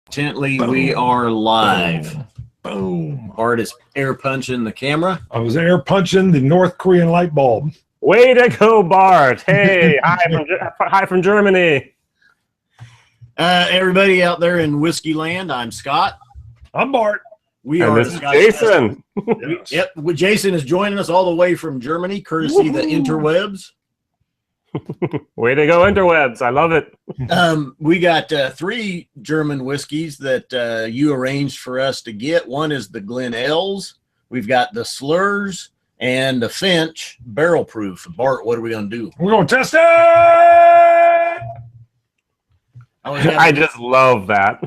Gently, Boom. we are live. Boom. Bart is air punching the camera. I was air punching the North Korean light bulb. Way to go, Bart. Hey, hi from Germany. Everybody out there in Whiskey Land, I'm Scott. I'm Bart. We and are this is Jason. Yep, Jason is joining us all the way from Germany, courtesy of the interwebs. Way to go, interwebs. I love it. We got 3 German whiskeys that you arranged for us to get. One is the Glen L's. We've got the Slyrs and the Finch barrel proof. Bart, what are we going to do? We're going to test it. I just love that.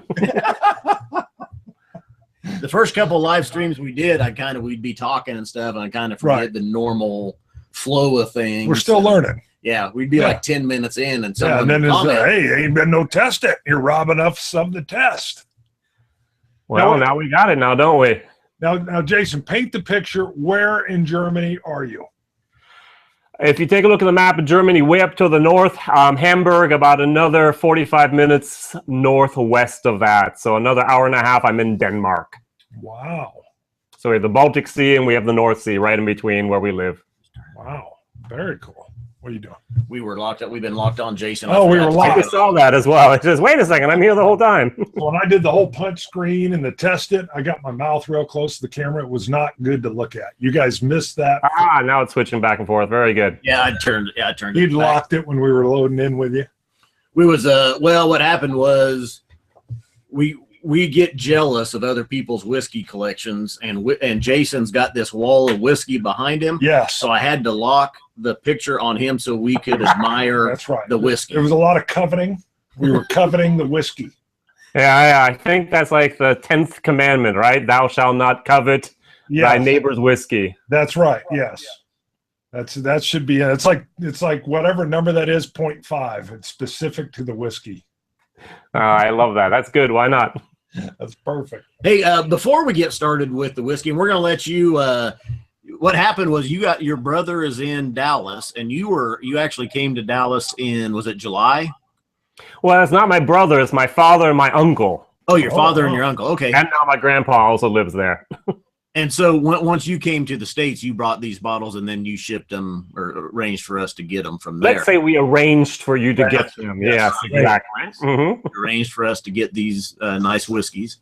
The first couple live streams we did, we'd be talking and stuff, and I kind of forget the normal flow of things. We're still learning. Yeah, we'd be like 10 minutes in, and someone and then would comment, hey, ain't been no test it. You're robbing us some to test. Well, now we got it now, don't we? Now, Jason, paint the picture. Where in Germany are you? If you take a look at the map of Germany, way up to the north, Hamburg, about another 45 minutes northwest of that. So another hour and a half, I'm in Denmark. Wow. So we have the Baltic Sea and we have the North Sea right in between where we live. Wow. Very cool. What are you doing? We were locked up. We've been locked on, Jason. Oh, we were locked. I just saw that as well. It says, wait a second, I'm here the whole time. When I did the whole punch screen and the test it, I got my mouth real close to the camera. It was not good to look at. You guys missed that. Now it's switching back and forth. Very good. Yeah, I turned You'd it back. locked it when we were loading in with you. We was well, what happened was we get jealous of other people's whiskey collections, and Jason's got this wall of whiskey behind him. Yes. So I had to lock the picture on him so we could admire That's right. the whiskey. There was a lot of coveting. We were coveting the whiskey. Yeah, I think that's like the 10th commandment, right? Thou shalt not covet thy neighbor's whiskey. That's right. Yes. That should be it's like whatever number that is, 0.5. It's specific to the whiskey. I love that. That's good. Why not? That's perfect. Hey, before we get started with the whiskey, and we're going to let you what happened was your brother is in Dallas, and you actually came to Dallas in, was it July? Well, it's not my brother. It's my father and my uncle. Oh, your father and your uncle. Okay. And now my grandpa also lives there. And so once you came to the States, you brought these bottles, and then you shipped them or arranged for us to get them from there. Let's say we arranged for you to get them. Yes, exactly. Mm-hmm. Arranged for us to get these nice whiskeys.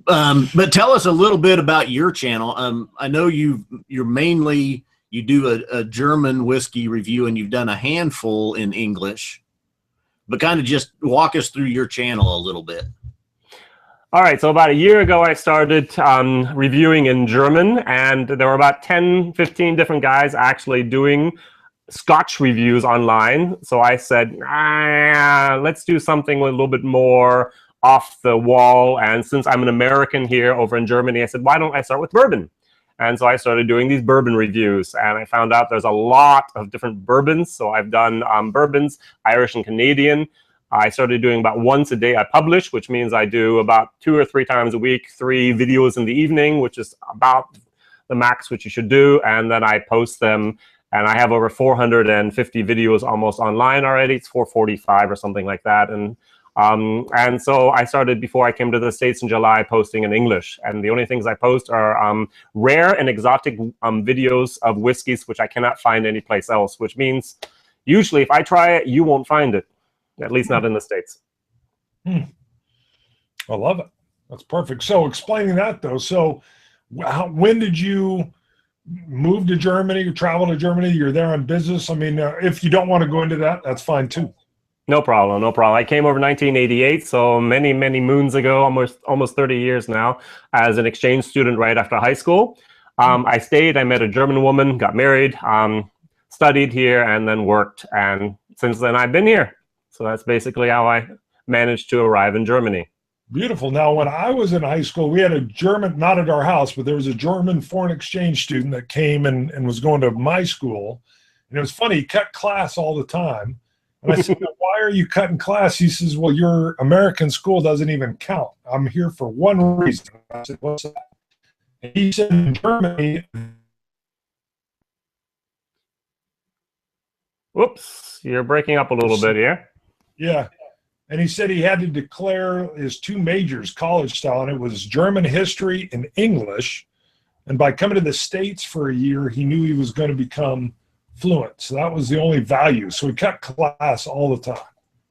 But tell us a little bit about your channel. I know you do a German whiskey review, and you've done a handful in English. But kind of just walk us through your channel a little bit. All right, so about a year ago, I started reviewing in German, and there were about 10, 15 different guys actually doing Scotch reviews online. So I said, let's do something a little bit more off the wall. And since I'm an American here over in Germany, I said, why don't I start with bourbon? And so I started doing these bourbon reviews, and I found out there's a lot of different bourbons. So I've done bourbons, Irish and Canadian. I started doing about once a day I publish, which means I do about 2 or 3 times a week, 3 videos in the evening, which is about the max which you should do. And then I post them, and I have over 450 videos almost online already. It's 445 or something like that. And so I started, before I came to the States in July, posting in English. And the only things I post are rare and exotic videos of whiskeys, which I cannot find anyplace else, which means usually if I try it, you won't find it. At least not in the States. I love it. That's perfect. So explaining that, though, so when did you move to Germany or travel to Germany? You're there on business. I mean, if you don't want to go into that, that's fine, too. No problem, no problem. I came over 1988, so many, many moons ago, almost 30 years now, as an exchange student right after high school. I stayed, I met a German woman, got married, studied here, and then worked. And since then, I've been here. So that's basically how I managed to arrive in Germany. Beautiful. Now, when I was in high school, we had a German, not at our house, but there was a German foreign exchange student that came and was going to my school. And it was funny, he cut class all the time. And I said, why are you cutting class? He says, well, your American school doesn't even count. I'm here for one reason. I said, what's that? And he said, in Germany. Whoops, you're breaking up a little bit here. Yeah. And he said he had to declare his 2 majors college style, and it was German history and English. And by coming to the States for a year, he knew he was going to become fluent. So that was the only value. So he cut class all the time.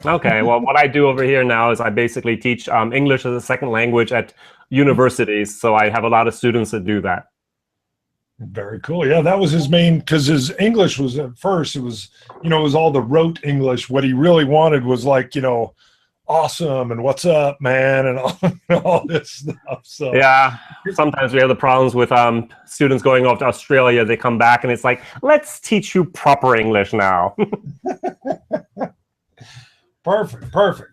Okay, well, what I do over here now is I basically teach English as a second language at universities. So I have a lot of students that do that. Very cool. Yeah, that was his main, because his English was at first, it was, it was all the rote English. What he really wanted was like, awesome and what's up, man, and all this stuff. So yeah, sometimes we have the problems with students going off to Australia. They come back and it's like, let's teach you proper English now. Perfect.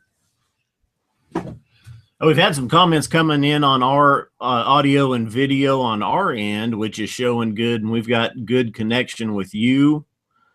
We've had some comments coming in on our audio and video on our end, which is showing good, and we've got good connection with you.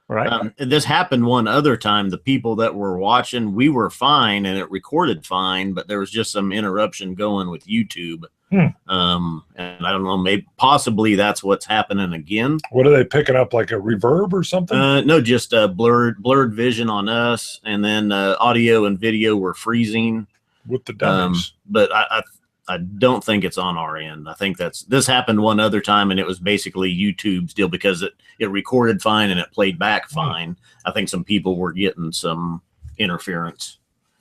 Right. This happened one other time. The people that were watching, we were fine, and it recorded fine, but there was just some interruption going with YouTube. And I don't know, maybe possibly that's what's happening again. What are they picking up, like a reverb or something? No, just blurred vision on us, and then audio and video were freezing with the dummies. But I don't think it's on our end. I think this happened one other time, and it was basically YouTube's deal because it recorded fine and it played back fine. I think some people were getting some interference.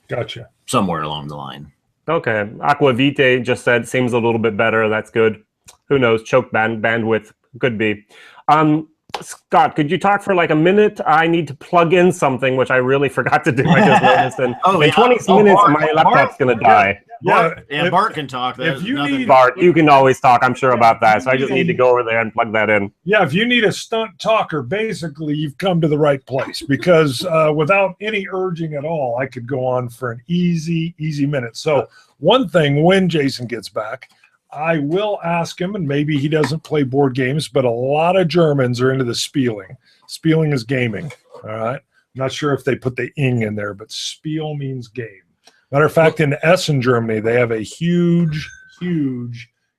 Gotcha. Somewhere along the line. Okay. Aquavite just said seems a little bit better. That's good. Who knows? Choke bandwidth could be. Scott, could you talk for like a minute? I need to plug in something, which I really forgot to do. I just noticed. And in 20 minutes, Bart, my laptop's going to die. Bart can talk. If you need Bart, you can always talk. I'm sure about that. So I just need to go over there and plug that in. Yeah, if you need a stunt talker, basically you've come to the right place, because without any urging at all, I could go on for an easy minute. So one thing, when Jason gets back, I will ask him, and maybe he doesn't play board games, but a lot of Germans are into the Spieling. Spieling is gaming, all right? I'm not sure if they put the ing in there, but Spiel means game. Matter of fact, in Essen, Germany, they have a huge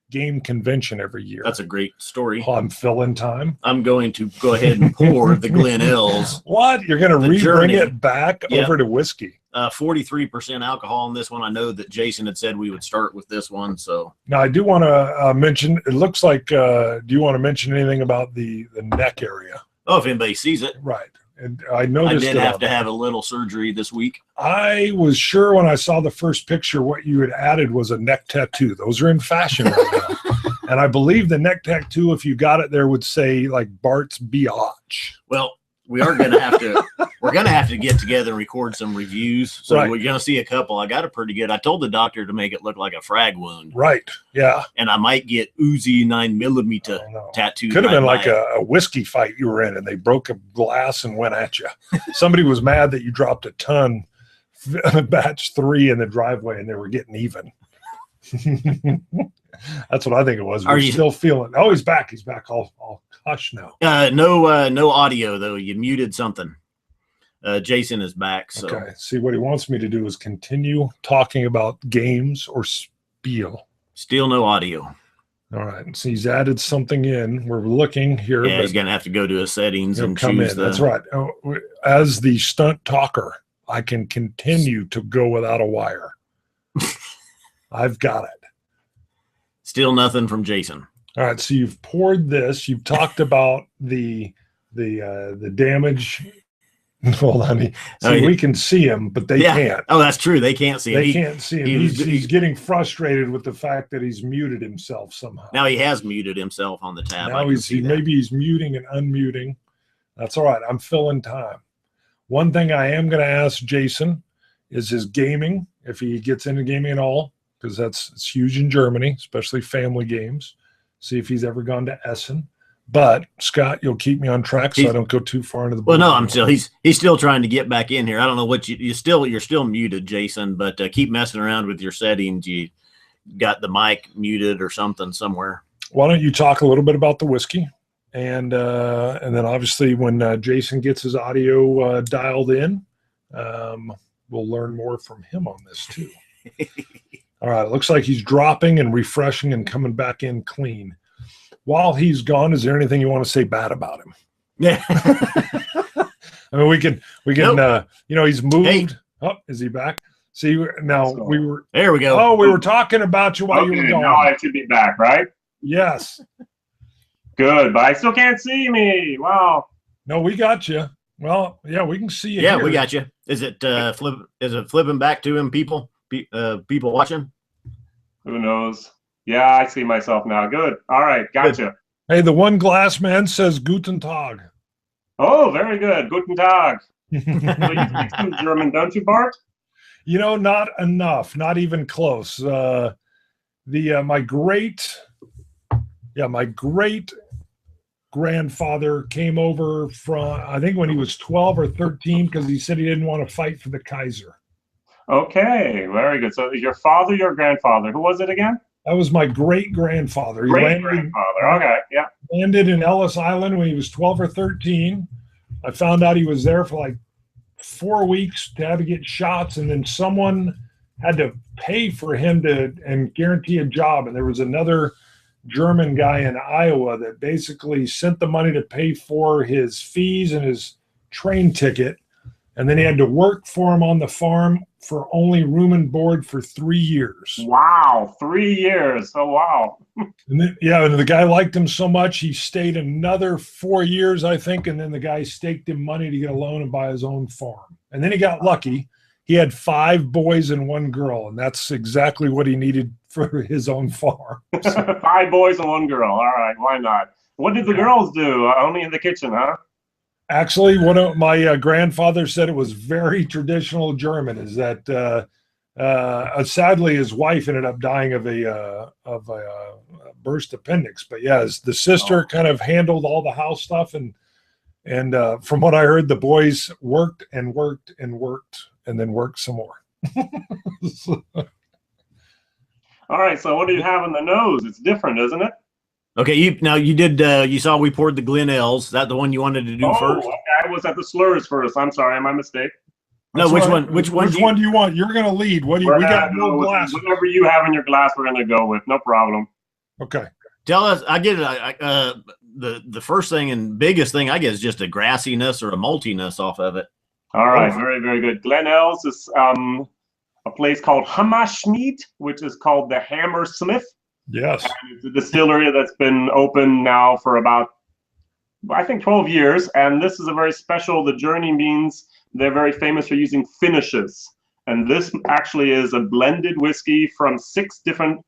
game convention every year. That's a great story. Oh, I'm filling time. I'm going to go ahead and pour the Glen Ales. What? You're going to bring it back over to whiskey? 43% alcohol in this one. I know that Jason had said we would start with this one. So now I do want to mention, it looks like, do you want to mention anything about the neck area? Oh, if anybody sees it. Right. And I noticed I did have to have a little surgery this week. I was sure when I saw the first picture what you had added was a neck tattoo. Those are in fashion right now. And I believe the neck tattoo, if you got it there, would say like Bart's biatch. Well, we are going to have to, we're going to have to get together and record some reviews. So right. We're going to see a couple. I got it pretty good. I told the doctor to make it look like a frag wound. Right. Yeah. And I might get Uzi 9mm tattoos. Could have been like a whiskey fight you were in and they broke a glass and went at you. Somebody was mad that you dropped a ton batch 3 in the driveway and they were getting even. That's what I think it was. Are you still feeling? Oh, he's back. He's back. I'll hush now. No audio though. You muted something. Jason is back. So. Okay. See, what he wants me to do is continue talking about games or spiel. Still no audio. All right. So he's added something in. We're looking here. Yeah, he's gonna have to go to his settings and choose. That's right. As the stunt talker, I can continue to go without a wire. I've got it. Still nothing from Jason. All right, so you've poured this. You've talked about the damage. Hold on. See, we can see him, but they can't. Oh, that's true. They can't see him. They can't see him. He's getting frustrated with the fact that he's muted himself somehow. Now he has muted himself on the tab. Now maybe he's muting and unmuting. That's all right. I'm filling time. One thing I am going to ask Jason is his gaming, if he gets into gaming at all, because it's huge in Germany, especially family games. See if he's ever gone to Essen. But Scott, you'll keep me on track so I don't go too far into the. Well, no, he's still trying to get back in here. I don't know what you're still muted, Jason. But keep messing around with your settings. You got the mic muted or something somewhere. Why don't you talk a little bit about the whiskey, and then obviously when Jason gets his audio dialed in, we'll learn more from him on this too. All right, it looks like he's dropping and refreshing and coming back in clean. While he's gone, is there anything you want to say bad about him? Yeah. I mean, we can nope. He's moved. Hey. Oh, is he back? See, now So- we were. There we go. Oh, we were talking about you while you were now gone. I should be back, right? Yes. Good, but I still can't see me. Wow. No, we got you. Well, yeah, we can see you. Yeah, here. we got you. Is it Is it flipping back to him? People watching. Who knows? Yeah, I see myself now. Good. All right, gotcha. Hey, the one glass man says Guten Tag. Oh, very good. Guten Tag. So you speak some German, don't you, Bart? You know, not enough, not even close. My great grandfather came over from, I think when he was 12 or 13, because he said he didn't want to fight for the Kaiser. Okay, very good. So your father, your grandfather, who was it again? That was my great grandfather. Great grandfather. Okay, yeah. Landed in Ellis Island when he was 12 or 13. I found out he was there for like 4 weeks to have to get shots, and then someone had to pay for him and guarantee a job. And there was another German guy in Iowa that basically sent the money to pay for his fees and his train ticket. And then he had to work for him on the farm for only room and board for 3 years. Wow, 3 years. Oh, wow. And then, and the guy liked him so much, he stayed another 4 years, I think. And then the guy staked him money to get a loan and buy his own farm. And then he got lucky. He had 5 boys and 1 girl, and that's exactly what he needed for his own farm. 5 boys and 1 girl. All right, why not? What did the girls do? Only in the kitchen, huh? Actually, one of my grandfather said it was very traditional German. Is that sadly his wife ended up dying of a burst appendix. But yeah, the sister kind of handled all the house stuff, and from what I heard, the boys worked and worked and worked and then worked some more. All right, so what do you have in the nose? It's different, isn't it? Okay, you saw we poured the Glen Ales. Is that the one you wanted to do first? Okay. I was at the Slyrs first. I'm sorry, my mistake. No, That's which right. one? Which one do you want? You're going to lead. What do you? We got no glass. Whatever you have in your glass, we're going to go with. No problem. Okay. Tell us. I get it. The first thing and biggest thing I get is just a grassiness or a maltiness off of it. All right, very, very good. Glen Ales is a place called Hammerschmied, which is called the Hammersmith. Yes. And it's a distillery that's been open now for about, I think, 12 years. And this is a very special, the journey means they're very famous for using finishes. And this actually is a blended whiskey from 6 different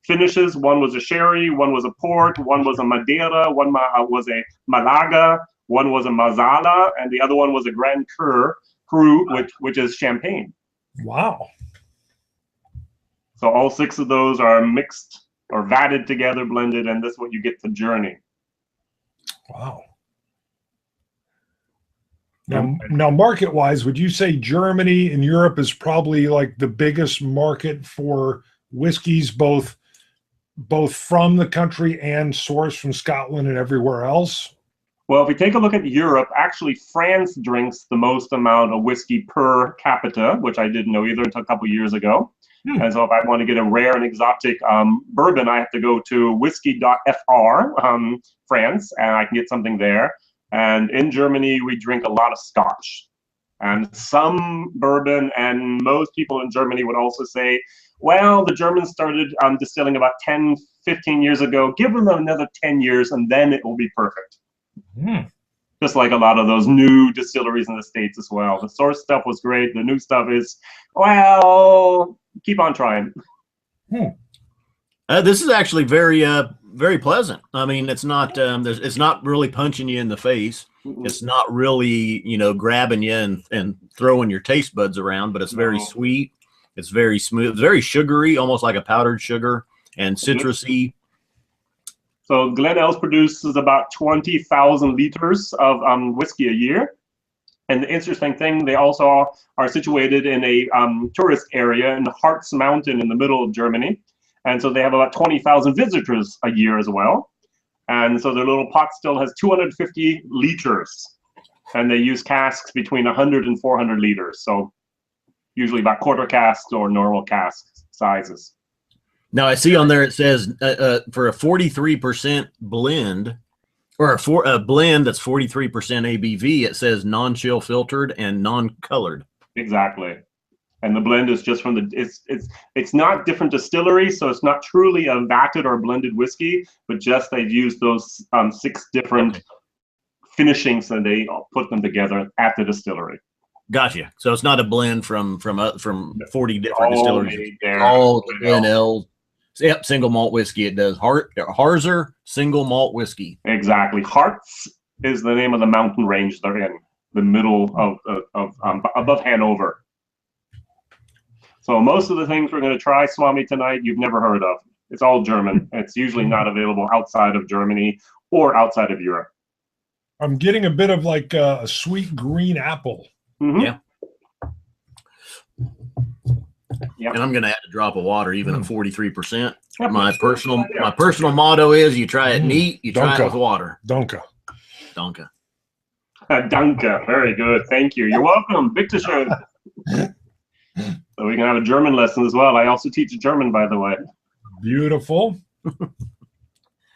finishes. One was a sherry, one was a port, one was a Madeira, one was a Malaga, one was a Marsala, and the other one was a Grand Cru, which is champagne. Wow. So all 6 of those are mixed or vatted together, blended, and this is what you get the journey. Wow. Now, market-wise, would you say Germany and Europe is probably like the biggest market for whiskeys, both from the country and sourced from Scotland and everywhere else? Well, if we take a look at Europe, actually France drinks the most amount of whiskey per capita, which I didn't know either until a couple years ago. And so if I want to get a rare and exotic bourbon, I have to go to whiskey.fr, France, and I can get something there. And in Germany, we drink a lot of Scotch and some bourbon. And most people in Germany would also say, well, the Germans started distilling about 10, 15 years ago. Give them another 10 years and then it will be perfect. Just like a lot of those new distilleries in the States as well. The source stuff was great. The new stuff is, well, keep on trying. This is actually very very pleasant. I mean, it's not it's not really punching you in the face. It's not really, grabbing you and throwing your taste buds around, but it's very sweet. It's very smooth. It's very sugary, almost like a powdered sugar, and citrusy. So Glen Ales produces about 20,000 liters of whiskey a year. And the interesting thing, they also are situated in a tourist area in the Harz Mountain in the middle of Germany. And so they have about 20,000 visitors a year as well. And so their little pot still has 250 liters. And they use casks between 100 and 400 liters. So usually about quarter casks or normal cask sizes. Now I see on there it says for a 43% blend, or a blend that's 43% ABV, it says non-chill filtered and non-colored. Exactly. And the blend is just from the it's not different distilleries, so it's not truly a vatted or blended whiskey, but just they've used those 6 different finishings and they put them together at the distillery. Gotcha. So it's not a blend from 40 different distilleries. There. All the Glen. Yep, single malt whiskey. It does. Harzer single malt whiskey. Exactly. Harz is the name of the mountain range they're in, the middle of above Hanover. So most of the things we're going to try, Swami, tonight, you've never heard of. It's all German. It's usually not available outside of Germany or outside of Europe. I'm getting a bit of like a sweet green apple. Mm-hmm. Yeah. Yep. And I'm going to add a drop of water, even at 43%. My personal motto is: you try it neat, you try it with water. Donka. Danke. Very good. Thank you. You're welcome. Bitte schön. So we can have a German lesson as well. I also teach German, by the way. Beautiful.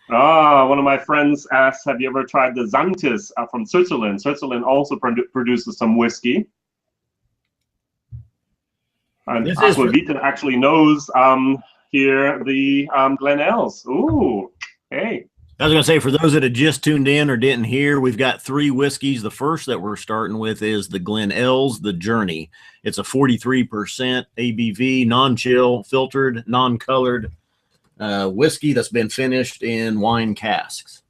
One of my friends asked, have you ever tried the Xanthus from Switzerland? Switzerland also produces some whiskey. And Aquavita actually knows here the Glen Ales. Ooh, hey. I was going to say, for those that had just tuned in or didn't hear, we've got 3 whiskeys. The first that we're starting with is the Glen Ales, the Journey. It's a 43% ABV, non-chill, filtered, non-colored whiskey that's been finished in wine casks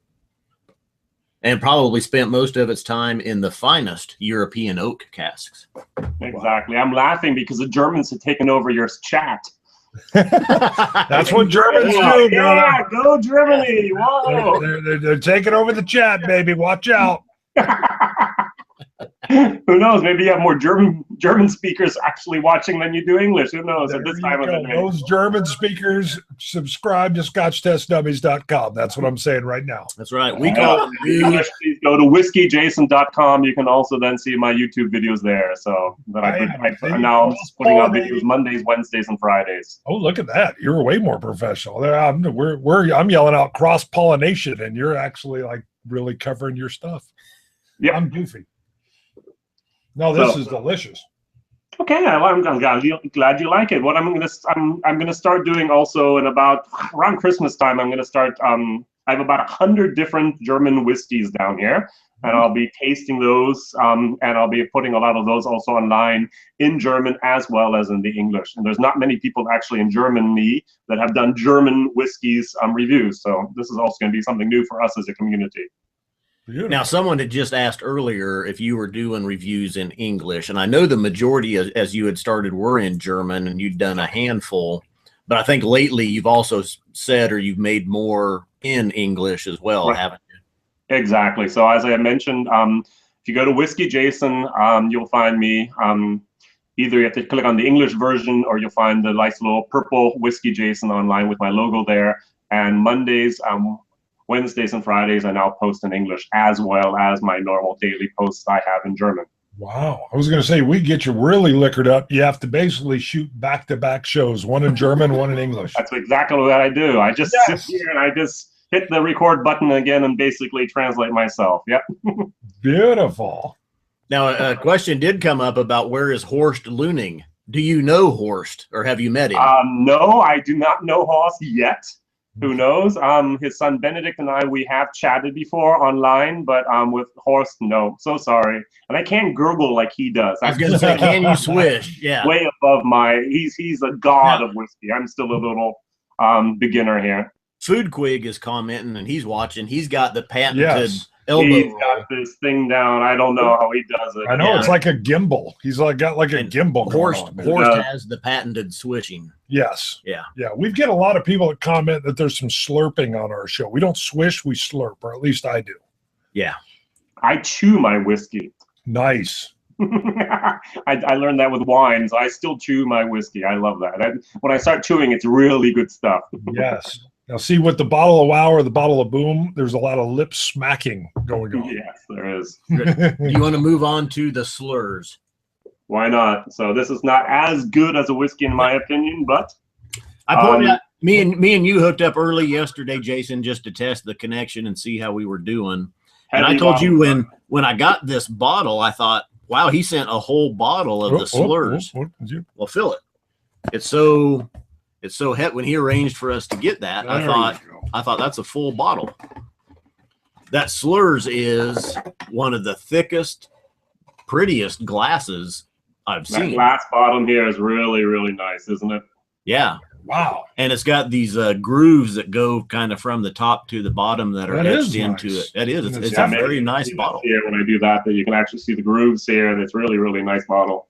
and probably spent most of its time in the finest European oak casks. Exactly. I'm laughing because the Germans have taken over your chat. That's what Germans do, brother. Yeah, go Germany. Whoa. They're taking over the chat, baby. Watch out. Who knows? Maybe you have more German speakers actually watching than you do English. Who knows? At this time of the day. Those German speakers subscribe to ScotchTestDummies.com. That's what I'm saying right now. That's right. We call English. Please go to WhiskyJason.com. You can also then see my YouTube videos there. So that I'm now putting out videos Mondays, Wednesdays, and Fridays. Oh, look at that! You're way more professional. I'm yelling out cross-pollination, and you're actually like really covering your stuff. Yeah, I'm goofy. No, this is delicious. Okay, I'm glad you like it. What I'm gonna start doing also in about around Christmas time. I'm gonna start. I have about 100 different German whiskeys down here, and I'll be tasting those. And I'll be putting a lot of those also online in German as well as in the English. And there's not many people actually in Germany that have done German whiskeys reviews. So this is also going to be something new for us as a community. Beautiful. Now, someone had just asked earlier if you were doing reviews in English, and I know the majority, as you had started, were in German, and you'd done a handful. But I think lately you've also said, or you've made more in English as well, right, haven't you? Exactly. So as I mentioned, if you go to WhiskyJason, you'll find me. Either you have to click on the English version, or you'll find the nice little purple WhiskyJason online with my logo there. And Mondays, Wednesdays and Fridays, I now post in English, as well as my normal daily posts I have in German. Wow. I was going to say, we get you really liquored up. You have to basically shoot back-to-back shows, one in German, one in English. That's exactly what I do. I just sit here and I just hit the record button again and basically translate myself. Yep. Beautiful. Now, a question did come up about where is Horst Leuning? Do you know Horst, or have you met him? No, I do not know Horst yet. Who knows? His son Benedict and we have chatted before online, but with Horst, no. So sorry. And I can't gurgle like he does. I was going to say, can you swish? Yeah. Way above he's a god of whiskey. I'm still a little beginner here. Foodquig is commenting, and he's watching. He's got the patented elbow. He's got this thing down. I don't know how he does it. I know, it's like a gimbal. He's got like a gimbal. Horst has the patented swishing. Yes. Yeah. Yeah. We get a lot of people that comment that there's some slurping on our show. We don't swish, we slurp, or at least I do. Yeah. I chew my whiskey. Nice. I learned that with wine, so I still chew my whiskey. I love that. When I start chewing, it's really good stuff. Yes. Now, see, with the bottle of Wow or the bottle of Boom, there's a lot of lip smacking going on. Yes, there is. You want to move on to the Slyrs? Why not? So this is not as good as a whiskey, in my opinion, but I pointed out, me and you hooked up early yesterday, Jason, just to test the connection and see how we were doing. And I told you when I got this bottle, I thought, Wow, he sent a whole bottle of the Slyrs. Well, fill it. It's so when he arranged for us to get that, I thought that's a full bottle. That Slyrs is one of the thickest, prettiest glasses I've seen. That glass bottom here is really, really nice, isn't it? Yeah. Wow. And it's got these grooves that go kind of from the top to the bottom that are etched into it. That is. It's a very nice bottle. Here, when I do that, you can actually see the grooves here, and it's really, really nice bottle.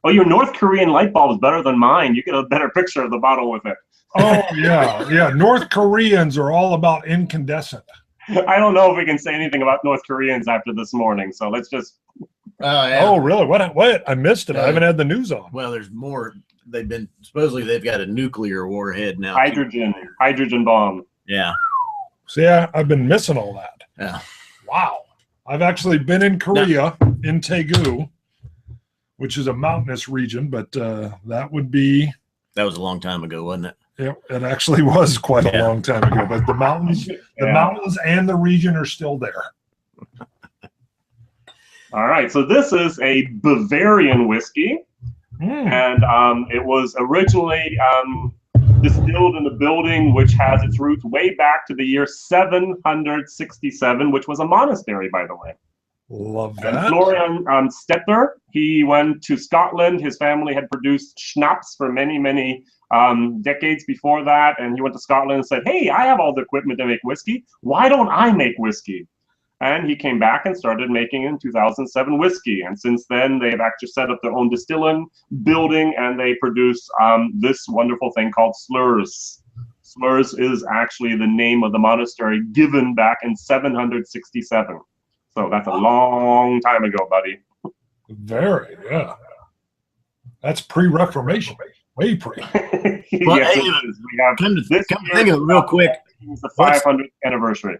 Oh, your North Korean light bulb is better than mine. You get a better picture of the bottle with it. Oh, yeah. Yeah. North Koreans are all about incandescent. I don't know if we can say anything about North Koreans after this morning, so let's just... Oh, really? What? I missed it. I haven't had the news on. Well, there's more. Supposedly they've got a nuclear warhead now. Hydrogen bomb. Yeah. So, yeah, I've been missing all that. Yeah. Wow. I've actually been in Korea, in Daegu, which is a mountainous region, but that was a long time ago, wasn't it? Yeah, it actually was quite a long time ago, but the mountains and the region are still there. All right, so this is a Bavarian whiskey, and it was originally distilled in a building which has its roots way back to the year 767, which was a monastery, by the way. Love that. And Florian Stettler, he went to Scotland. His family had produced schnapps for many, many decades before that, and he went to Scotland and said, hey, I have all the equipment to make whiskey. Why don't I make whiskey? And he came back and started making in 2007 whiskey. And since then, they've actually set up their own distilling building, and they produce this wonderful thing called Slyrs. Slyrs is actually the name of the monastery given back in 767. So that's a long time ago, buddy. Very, yeah. That's pre-Reformation. Way pre. Well, yes, hey, we have come to think of it real quick. It's the 500th anniversary.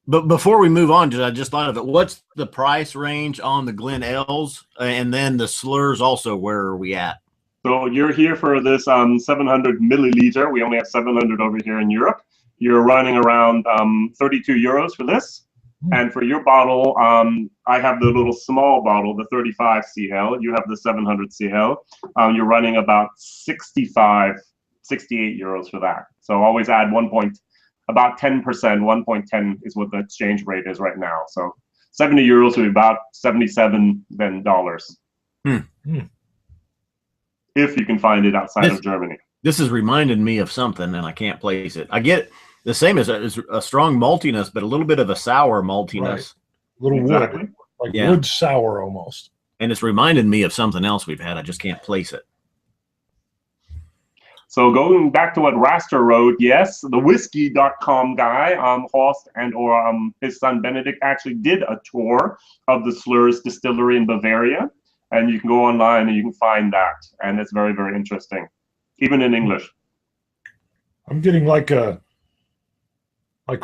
But before we move on, I just thought of it. What's the price range on the Glen Ales? And then the Slyrs also, where are we at? So you're here for this 700 milliliter. We only have 700 over here in Europe. You're running around 32 euros for this. And for your bottle, I have the little small bottle, the 35 CL. You have the 700 CL. You're running about 68 euros for that. So always add about 10%. 1.10 is what the exchange rate is right now. So 70 euros would be about 77 then dollars. If you can find it outside of Germany. This is reminding me of something, and I can't place it. I get the same as a strong maltiness, but a little bit of a sour maltiness. Right. A little wood, like wood sour almost. And it's reminded me of something else we've had. I just can't place it. So going back to what Raster wrote, yes, the whiskey.com guy, Horst or his son Benedict actually did a tour of the Slyrs distillery in Bavaria. And you can go online and you can find that. And it's very, very interesting, even in English. I'm getting like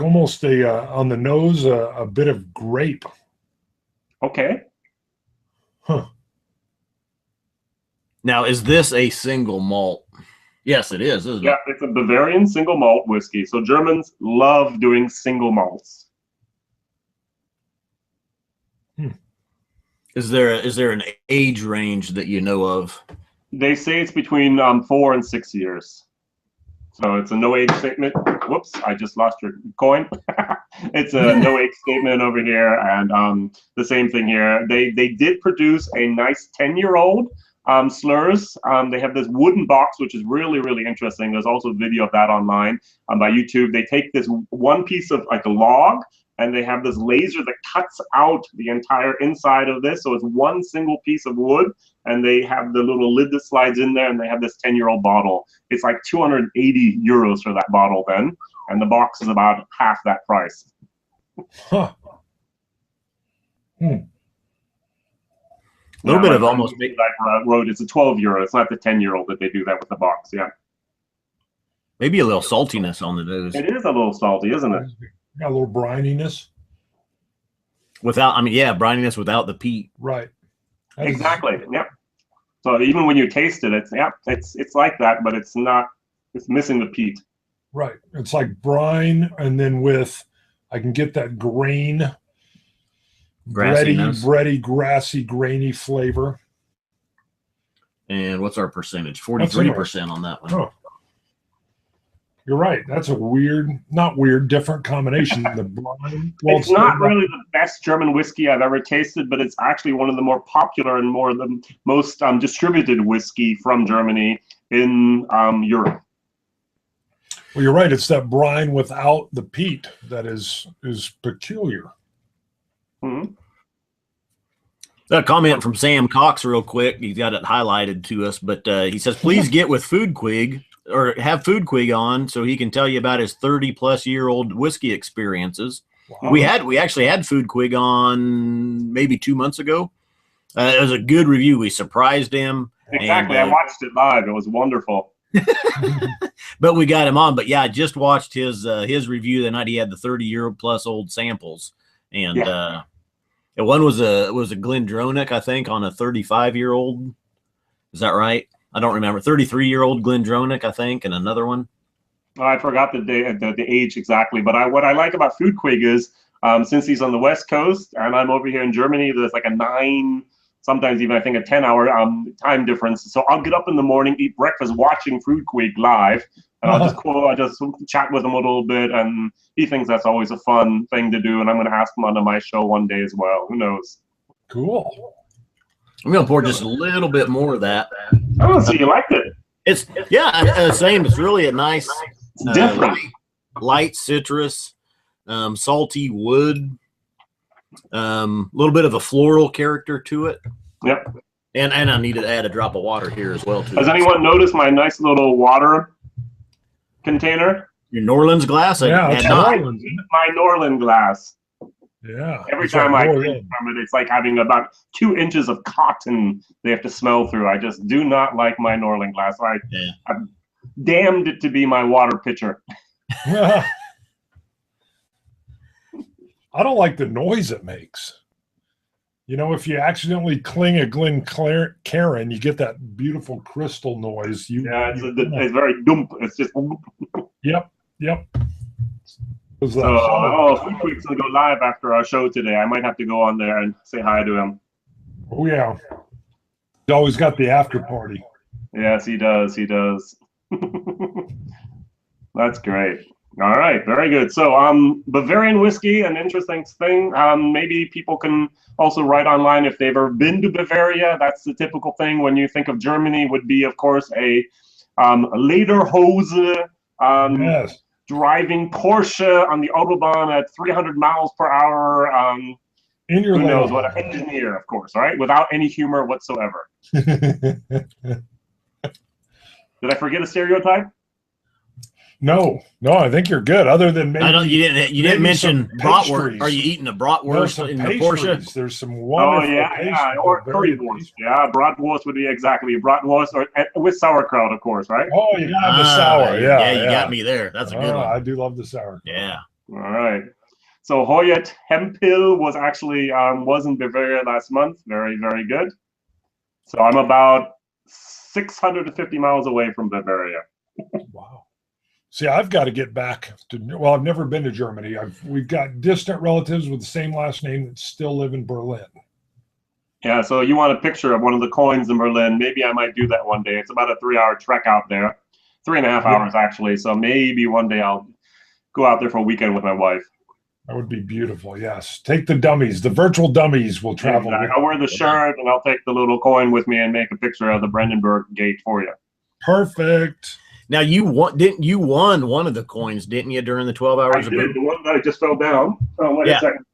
almost on the nose, a bit of grape. Okay. Huh. Now, is this a single malt? Yes, it is, isn't it? Yeah, it's a Bavarian single malt whiskey. So Germans love doing single malts. Is there an age range that you know of? They say it's between 4 and 6 years. So it's a no age statement. Whoops, I just lost your coin. It's a no age statement over here, and the same thing here. They did produce a nice 10-year-old Slyrs. They have this wooden box, which is really, really interesting. There's also a video of that online by YouTube. They take this one piece of like a log, and they have this laser that cuts out the entire inside of this. So it's one single piece of wood, and they have the little lid that slides in there, and they have this 10-year-old bottle. It's like 280 euros for that bottle then, and the box is about half that price. Huh. A little bit of almost road. It's a 12 euro. It's not the 10-year-old that they do that with the box. Yeah. Maybe a little saltiness on the nose. It is a little salty, isn't it? Got a little brininess. Brininess without the peat. Right. Exactly. Yep. So even when you taste it, it's like that, but it's not. It's missing the peat. Right. It's like brine, and then I can get that grain bready, grassy, grainy flavor. And what's our percentage? 43% on that one. Oh. You're right. That's a different combination. The brine. Well, it's not really the best German whiskey I've ever tasted, but it's actually one of the more popular and the most distributed whiskey from Germany in Europe. Well, you're right. It's that brine without the peat that is peculiar. Mm-hmm. A comment from Sam Cox real quick. He's got it highlighted to us, but he says, please get with Foodquig or have Foodquig on so he can tell you about his 30-plus-year-old whiskey experiences. Wow. We actually had Foodquig on maybe 2 months ago. It was a good review. We surprised him. Exactly. And, I watched it live. It was wonderful. But we got him on. But yeah, I just watched his review the night he had the 30-year-plus-old samples. And one was a Glendronach, I think, on a 35-year-old. Is that right? I don't remember. 33-year-old Glendronach, I think, and another one. I forgot the age exactly. But what I like about Foodquig is since he's on the West Coast and I'm over here in Germany, there's like a 9, sometimes even I think a 10-hour time difference. So I'll get up in the morning, eat breakfast, watching Foodquig live, and I'll just chat with him a little bit. And he thinks that's always a fun thing to do. And I'm going to ask him onto my show one day as well. Who knows? Cool. I'm going to pour just a little bit more of that. Oh, so you liked it? It's same. It's really a nice, different, light citrus, salty wood, little bit of a floral character to it. Yep. And I need to add a drop of water here as well too. Has anyone noticed my nice little water container? Your Norland's glass? My Norland glass. Yeah. Every time I drink from it, it's like having about 2 inches of cotton they have to smell through. I just do not like my Norland glass. I'm damned it to be my water pitcher. I don't like the noise it makes. You know, if you accidentally cling a Glencairn, you get that beautiful crystal noise. It's very dump. It's just. Yep. Foodquig's gonna go live after our show today. I might have to go on there and say hi to him. Oh yeah, he's always got the after party. Yes, he does. That's great. All right, very good. So, Bavarian whiskey, an interesting thing. Maybe people can also write online if they've ever been to Bavaria. That's the typical thing when you think of Germany. Would be, of course, a lederhose. Yes. Driving Porsche on the Autobahn at 300 miles per hour. In your who knows what? An engineer, of course, right? Without any humor whatsoever. Did I forget a stereotype? No, I think you're good. Other than maybe you didn't mention bratwurst. Are you eating a bratwurst in the Porsche? There's some wonderful or currywurst. Yeah, bratwurst would be exactly a bratwurst or with sauerkraut, of course, right? Oh, you got the sour. Yeah, you got me there. That's a good one. I do love the sauerkraut. Yeah. All right. So Hoyt Hemphill was actually was in Bavaria last month. Very, very good. So I'm about 650 miles away from Bavaria. Wow. See, I've got to get back to. Well, I've never been to Germany. We've got distant relatives with the same last name that still live in Berlin. Yeah, so you want a picture of one of the coins in Berlin? Maybe I might do that one day. It's about a 3-hour trek out there, 3.5 hours actually. So maybe one day I'll go out there for a weekend with my wife. That would be beautiful. Yes, take the dummies. The virtual dummies will travel. Exactly. I'll wear the shirt and I'll take the little coin with me and make a picture of the Brandenburg Gate for you. Perfect. Now you won one of the coins, didn't you, during the 12 hours? I did. The one that I just fell down. Oh, wait a second.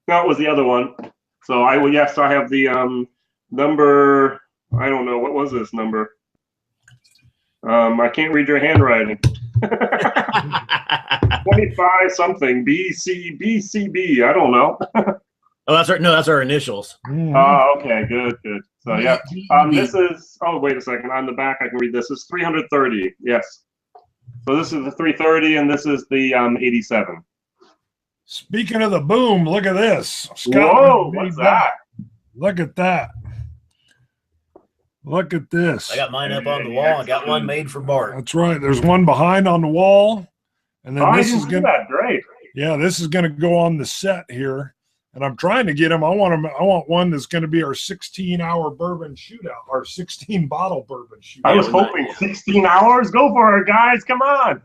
That was the other one. So I have the number. I don't know, what was this number? I can't read your handwriting. 25 something BCB. I don't know. Oh, that's right. No, that's our initials. Oh, okay, good. So yeah, this is. Oh, wait a second. On the back, I can read this. It's 330. Yes. So this is the 330, and this is the 87. Speaking of the boom, look at this. Whoa! What's that? Look at that. Look at this. I got mine up on the wall. I got one made for Bart. That's right. There's one behind on the wall, and then this is gonna. That great. Yeah, this is gonna go on the set here. And I'm trying to get him. I want one that's going to be our 16-hour bourbon shootout, our 16-bottle bourbon shootout. I was hoping 16 hours. Go for it, guys. Come on.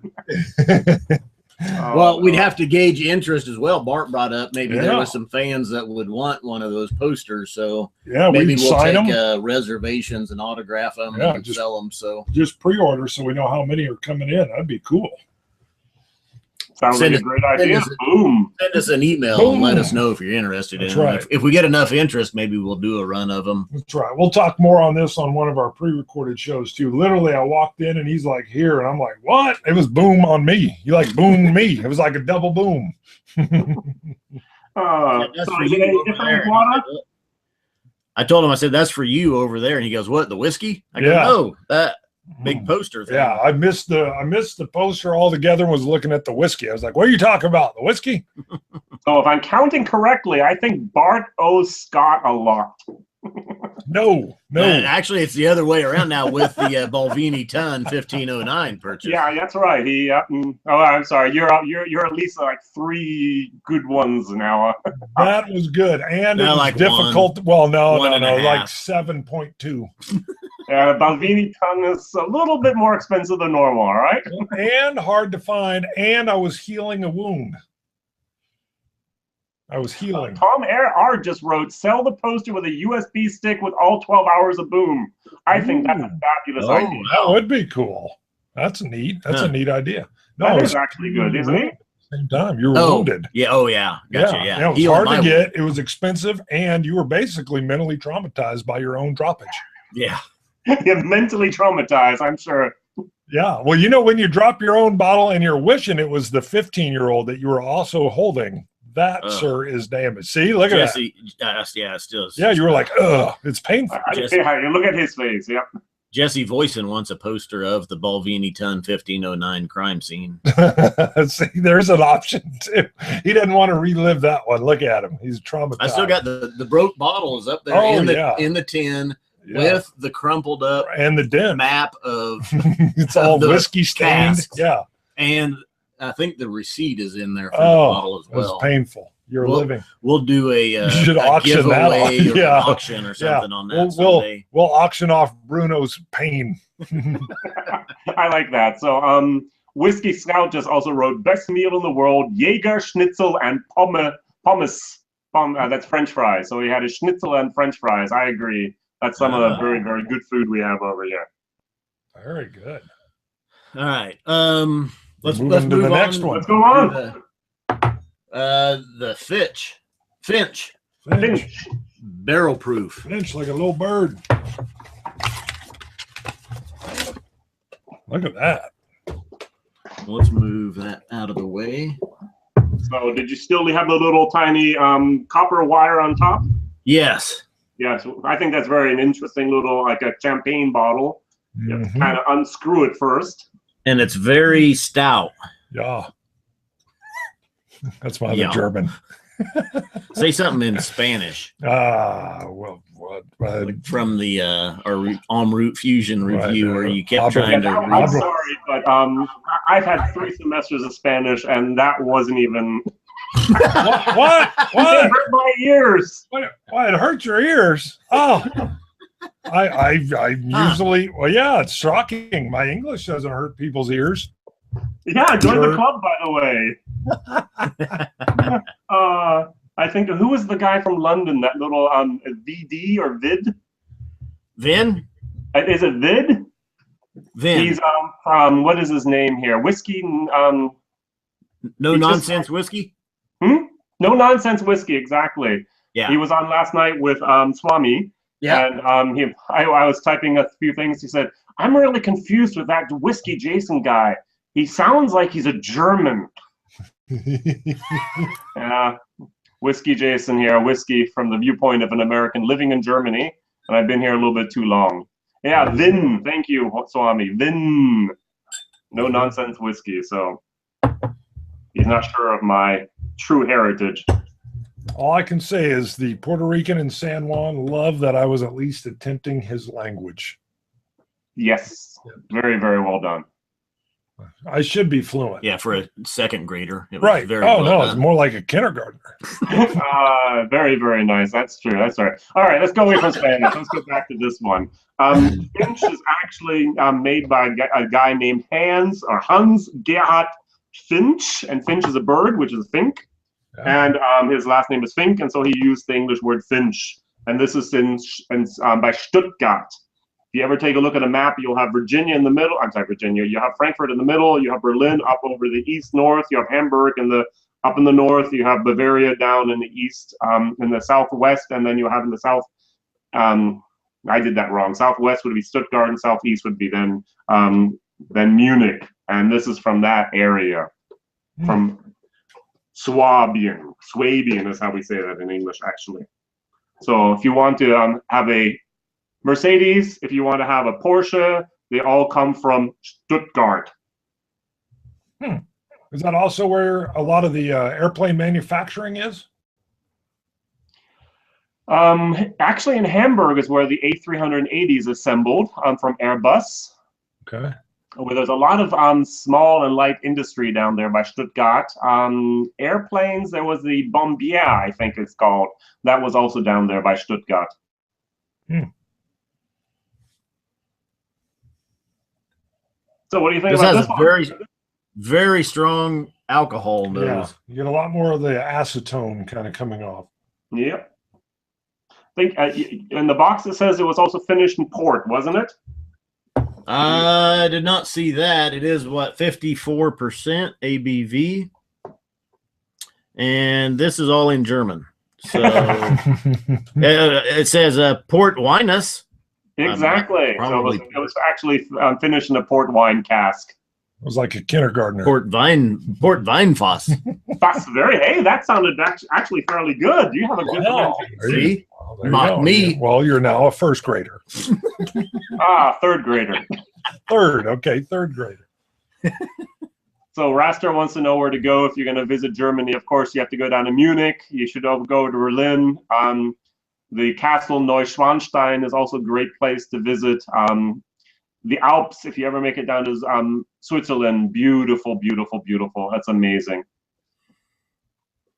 Well, we'd have to gauge interest as well. Bart brought up maybe there was some fans that would want one of those posters. So maybe we'll take reservations and autograph them and sell them. So just pre-order so we know how many are coming in. That'd be cool. Sounds like a great idea. Boom. Send us an email and let us know if you're interested in them. If we get enough interest, maybe we'll do a run of them. That's right. We'll talk more on this on one of our pre-recorded shows too. Literally, I walked in and he's like, here. And I'm like, what? It was boom on me. He like boomed me. It was like a double boom. So is it any different water? I told him, I said, that's for you over there. And he goes, what, the whiskey? I go, no, that big poster thing. Yeah, I missed the poster altogether and was looking at the whiskey. I was like, what are you talking about? The whiskey? So if I'm counting correctly, I think Bart owes Scott a lot. No. Actually, it's the other way around now with the Balvenie Ton 1509 purchase. Yeah, that's right. He. I'm sorry. You're at least like 3 good ones now. That was good, and it was like difficult. No, like 7.2. Balvenie Ton is a little bit more expensive than normal. All right, and hard to find. And I was healing a wound. I was healing. Tom R. just wrote, sell the poster with a USB stick with all 12 hours of boom. I think that's a fabulous idea. That would be cool. That's neat. That's a neat idea. No, that is actually good, isn't it? Same time, you were wounded. Yeah. Oh, yeah. Gotcha. Yeah. It was hard to get. It was expensive, and you were basically mentally traumatized by your own droppage. Yeah. You're mentally traumatized, I'm sure. Yeah. Well, you know, when you drop your own bottle and you're wishing it was the 15-year-old that you were also holding. That, sir, is damaged. See, look at that. Yeah, still. Yeah, you were like, ugh, it's painful. You look at his face. Yep. Jesse Voisin wants a poster of the Balvenie Ton 1509 crime scene. See, there's an option too. He doesn't want to relive that one. Look at him; he's traumatized. I still got the broke bottles up there in the tin with the crumpled up and the dent map of it's all whiskey stained. Cask. Yeah, and I think the receipt is in there for the bottle as well. It's painful. You're living. We'll do a auction giveaway or an auction or something on that someday. We'll auction off Bruno's pain. I like that. So Whiskey Scout just also wrote, best meal in the world, Jäger, Schnitzel, and pommes. That's French fries. So he had a schnitzel and French fries. I agree. That's some of the very, very good food we have over here. Very good. All right. Let's move on to the next one. Let's go on. The Finch. Barrel proof. Finch like a little bird. Look at that. Let's move that out of the way. So did you still have the little tiny copper wire on top? Yes. Yes. I think that's very an interesting little, like a champagne bottle. You have to kind of unscrew it first. And it's very stout. Yeah. That's why they're German. Say something in Spanish. Well, like from the our En route fusion review where you kept trying to. I'm sorry, but I've had 3 semesters of Spanish, and that wasn't even. What? It hurt my ears. What? It hurt your ears? Oh. I usually, it's shocking. My English doesn't hurt people's ears. Yeah, join the club, by the way. I think, who was the guy from London, that little VD or Vid? Vin? Is it Vid? Vin. He's from, what is his name here? Whiskey. No Nonsense Whiskey? No Nonsense Whiskey, exactly. Yeah. He was on last night with Swami. Yeah. And I was typing a few things. He said, I'm really confused with that WhiskyJason guy. He sounds like he's a German. WhiskyJason here, whiskey from the viewpoint of an American living in Germany. And I've been here a little bit too long. Yeah, Vin. Thank you, Swami. Vin. No Nonsense Whiskey. So he's not sure of my true heritage. All I can say is the Puerto Rican in San Juan love that I was at least attempting his language. Yes. Very, very well done. I should be fluent. Yeah, for a second grader. It was Right. very Oh, well no, done. it's more like a kindergartner. Very, very nice. That's true. That's right. All right, let's go away from Spanish. Let's go back to this one. Finch is actually made by a guy named Hans Gerhard Finch, and Finch is a bird, which is Fink, and his last name is Fink, and so he used the English word Finch, and this is by Stuttgart. If you ever take a look at a map, you'll have Virginia in the middle. I'm sorry, Virginia. You have Frankfurt in the middle. You have Berlin up over the east north. You have Hamburg up in the north. You have Bavaria down in the east, in the southwest, and then you have in the south. I did that wrong. Southwest would be Stuttgart, and southeast would be then Munich. And this is from that area, from Schwäbischen. Schwäbischen is how we say that in English, actually. So if you want to have a Mercedes, if you want to have a Porsche, they all come from Stuttgart. Is that also where a lot of the airplane manufacturing is? Actually, in Hamburg is where the A380 is assembled from Airbus. Okay. Where there's a lot of small and light industry down there by Stuttgart. Airplanes, there was the Bombardier, I think it's called. That was also down there by Stuttgart. So what do you think about this one? Very, very strong alcohol nose. Yeah, you get a lot more of the acetone kind of coming off. Yep. I think in the box it says it was also finished in port, wasn't it? I did not see that. It is what, 54% ABV, and this is all in German. So it says port winus. Exactly. Probably. So it was actually finished in a port wine cask. It was like a kindergartner. Port Weinfass. That's hey, that sounded actually fairly good. You have a good See? Well, Not me. Well, you're now a first grader. Third grader. Third grader. So Raster wants to know where to go if you're going to visit Germany. Of course, you have to go down to Munich. You should go to Berlin. The Castle Neuschwanstein is also a great place to visit. The Alps, if you ever make it down to Switzerland, beautiful, beautiful, beautiful. That's amazing.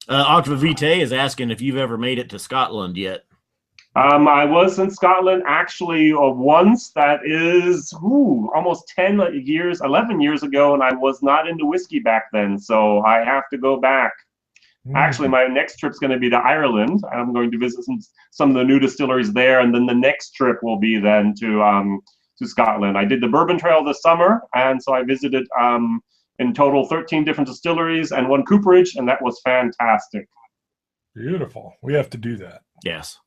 Octava Vitae is asking if you've ever made it to Scotland yet. I was in Scotland actually once. That is almost 11 years ago, and I was not into whiskey back then, so I have to go back. Actually, my next trip's going to be to Ireland. I'm going to visit some of the new distilleries there, and then the next trip will be then to Scotland. I did the Bourbon Trail this summer, and so I visited in total 13 different distilleries and one cooperage, and that was fantastic. Beautiful. We have to do that. Yes.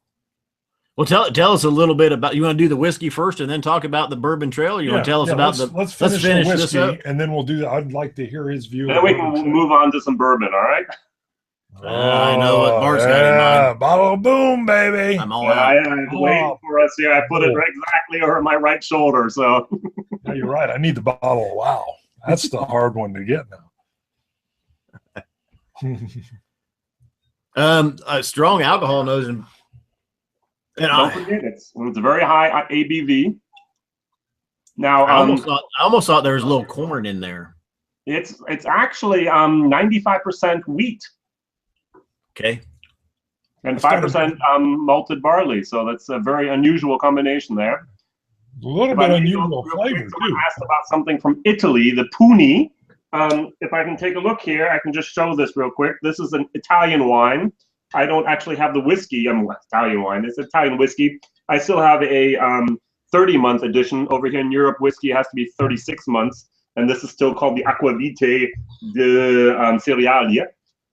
Well, tell us a little bit about. You want to do the whiskey first, and then talk about the Bourbon Trail. Or you want to tell us about let's finish the this whiskey, up, and then we'll do that. I'd like to hear his view. And then we can move on to some bourbon. All right. I know what Bart's got in mind. Bottle of boom, baby. I'm all I out. am waiting for us here. I put it exactly over my right shoulder. So. Yeah, you're right. I need the bottle. Wow, that's the hard one to get now. A strong alcohol nose, and don't forget it's a very high ABV. Now, I almost thought there was a little corn in there. It's actually 95% wheat. Okay. And 5% malted barley. So that's a very unusual combination there. A little bit unusual flavor, Someone too. asked about something from Italy, the Puni. If I can take a look here, I can just show this real quick. This is an Italian wine. I don't actually have the whiskey. Italian wine. It's Italian whiskey. I still have a 30-month edition. Over here in Europe, whiskey has to be 36 months. And this is still called the Aquavite de Cerealia.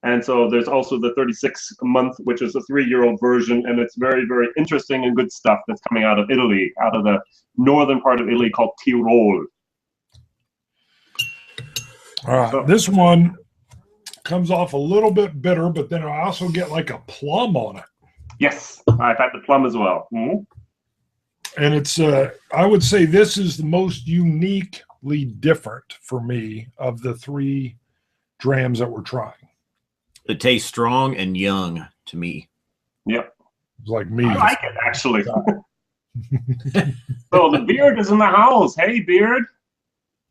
And so there's also the 36-month, which is a 3-year-old version. And it's very, very interesting and good stuff that's coming out of Italy, out of the northern part of Italy called Tyrol. All right. This one comes off a little bit bitter, but then I also get like a plum on it. Yes, I've had the plum as well. Mm-hmm. And it's, I would say this is the most uniquely different for me of the 3 drams that we're trying. It tastes strong and young to me. Yep. It's like me. I like it, actually. So the Beard is in the house. Hey, Beard.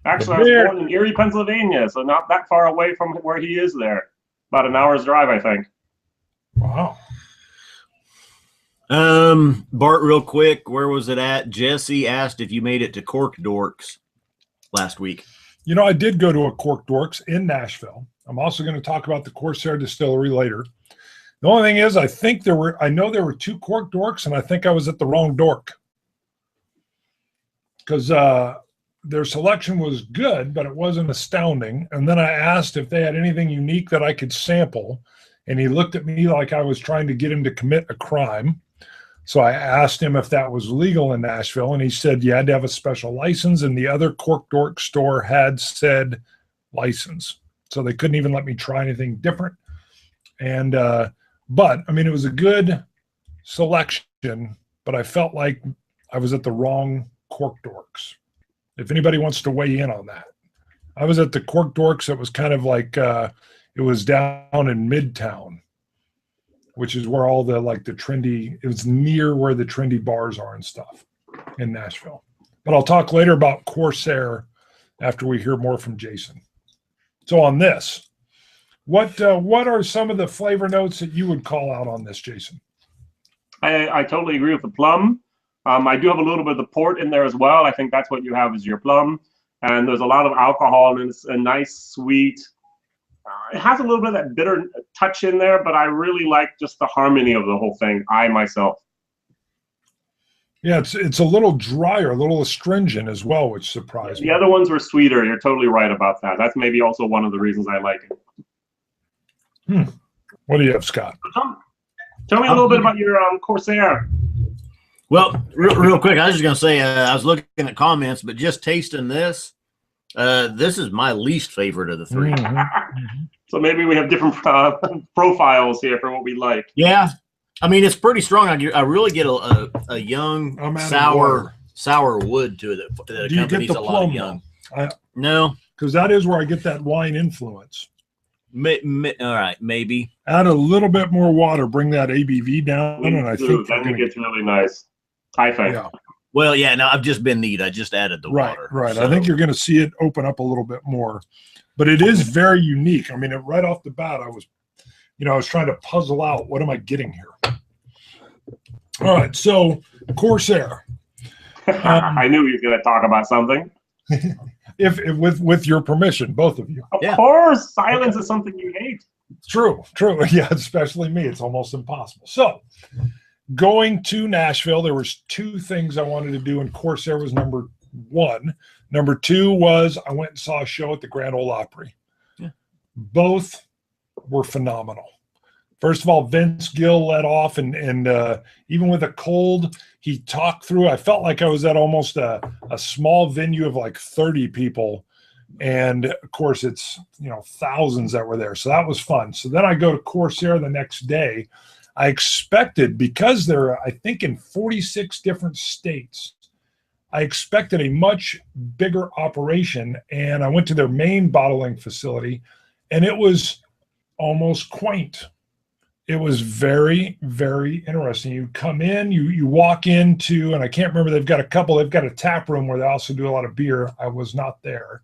Actually, I was born in Erie, Pennsylvania, so not that far away from where he is there. About an hour's drive, I think. Wow. Bart, real quick, where was it at? Jesse asked if you made it to Cork Dorks last week. You know, I did go to a Cork Dorks in Nashville. I'm also going to talk about the Corsair Distillery later. The only thing is, I know there were 2 Cork Dorks, and I think I was at the wrong dork. Because their selection was good, but it wasn't astounding. And then I asked if they had anything unique that I could sample, and he looked at me like I was trying to get him to commit a crime. So I asked him if that was legal in Nashville, and he said you had to have a special license, and the other Cork Dork store had said license. So they couldn't even let me try anything different. And but, I mean, it was a good selection, but I felt like I was at the wrong Cork Dorks. If anybody wants to weigh in on that. I was at the Cork Dorks. It was kind of like it was down in Midtown, which is where all the trendy, it was near where the trendy bars are and stuff in Nashville. But I'll talk later about Corsair after we hear more from Jason. So on this, what are some of the flavor notes that you would call out on this, Jason? I totally agree with the plum. I do have a little bit of the port in there as well. I think that's what you have is your plum. And there's a lot of alcohol, and it's a nice, sweet. It has a little bit of that bitter touch in there, but I really like just the harmony of the whole thing, myself. Yeah, it's a little drier, a little astringent as well, which surprised me. The other ones were sweeter. You're totally right about that. That's maybe also one of the reasons I like it. What do you have, Scott? Tell me a little bit about your Corsair. Well, real quick, I was just going to say, I was looking at comments, but just tasting this, this is my least favorite of the 3. So maybe we have different profiles here for what we like. Yeah. I mean, it's pretty strong. I really get a young, sour wood to it that accompanies a lot of young. No. Because that is where I get that wine influence. All right, maybe. Add a little bit more water, bring that ABV down, and I think then it gets really nice. I think. Yeah. Well, yeah, no, I've just been neat. I just added the water. Right. So. I think you're going to see it open up a little bit more. But it is very unique. I mean, right off the bat, I was trying to puzzle out, what am I getting here? All right, so Corsair. I knew he was going to talk about something. if with your permission, both of you. Of course, silence is something you hate. True. Yeah, especially me. It's almost impossible. So, going to Nashville, there was 2 things I wanted to do, and Corsair was number 1. Number 2 was I went and saw a show at the Grand Ole Opry. Yeah. Both were phenomenal. First of all, Vince Gill led off, and even with a cold, he talked through. I felt like I was at almost a small venue of like 30 people. And of course, it's thousands that were there. So that was fun. So then I go to Corsair the next day. I expected, because they're, I think, in 46 different states, I expected a much bigger operation. And I went to their main bottling facility, and it was almost quaint. It was very, very interesting. You come in, you walk into, and I can't remember, they've got a tap room where they also do a lot of beer. I was not there.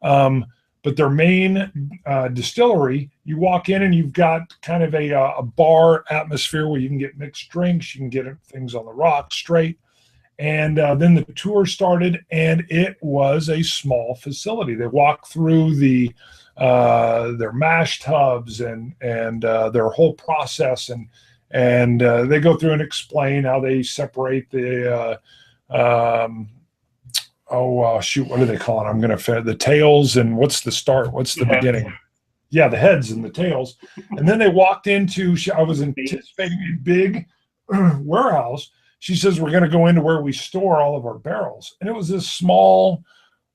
But their main distillery, you walk in and you've got kind of a bar atmosphere where you can get mixed drinks, you can get things on the rocks straight. And then the tour started, and it was a small facility. They walked through their mash tubs and their whole process, and they go through and explain how they separate the what do they call it? I'm going to the tails, and what's the start? What's the beginning? Yeah, the heads and the tails. And then they walked into, I was anticipating a big warehouse. She says, we're going to go into where we store all of our barrels. And it was this small,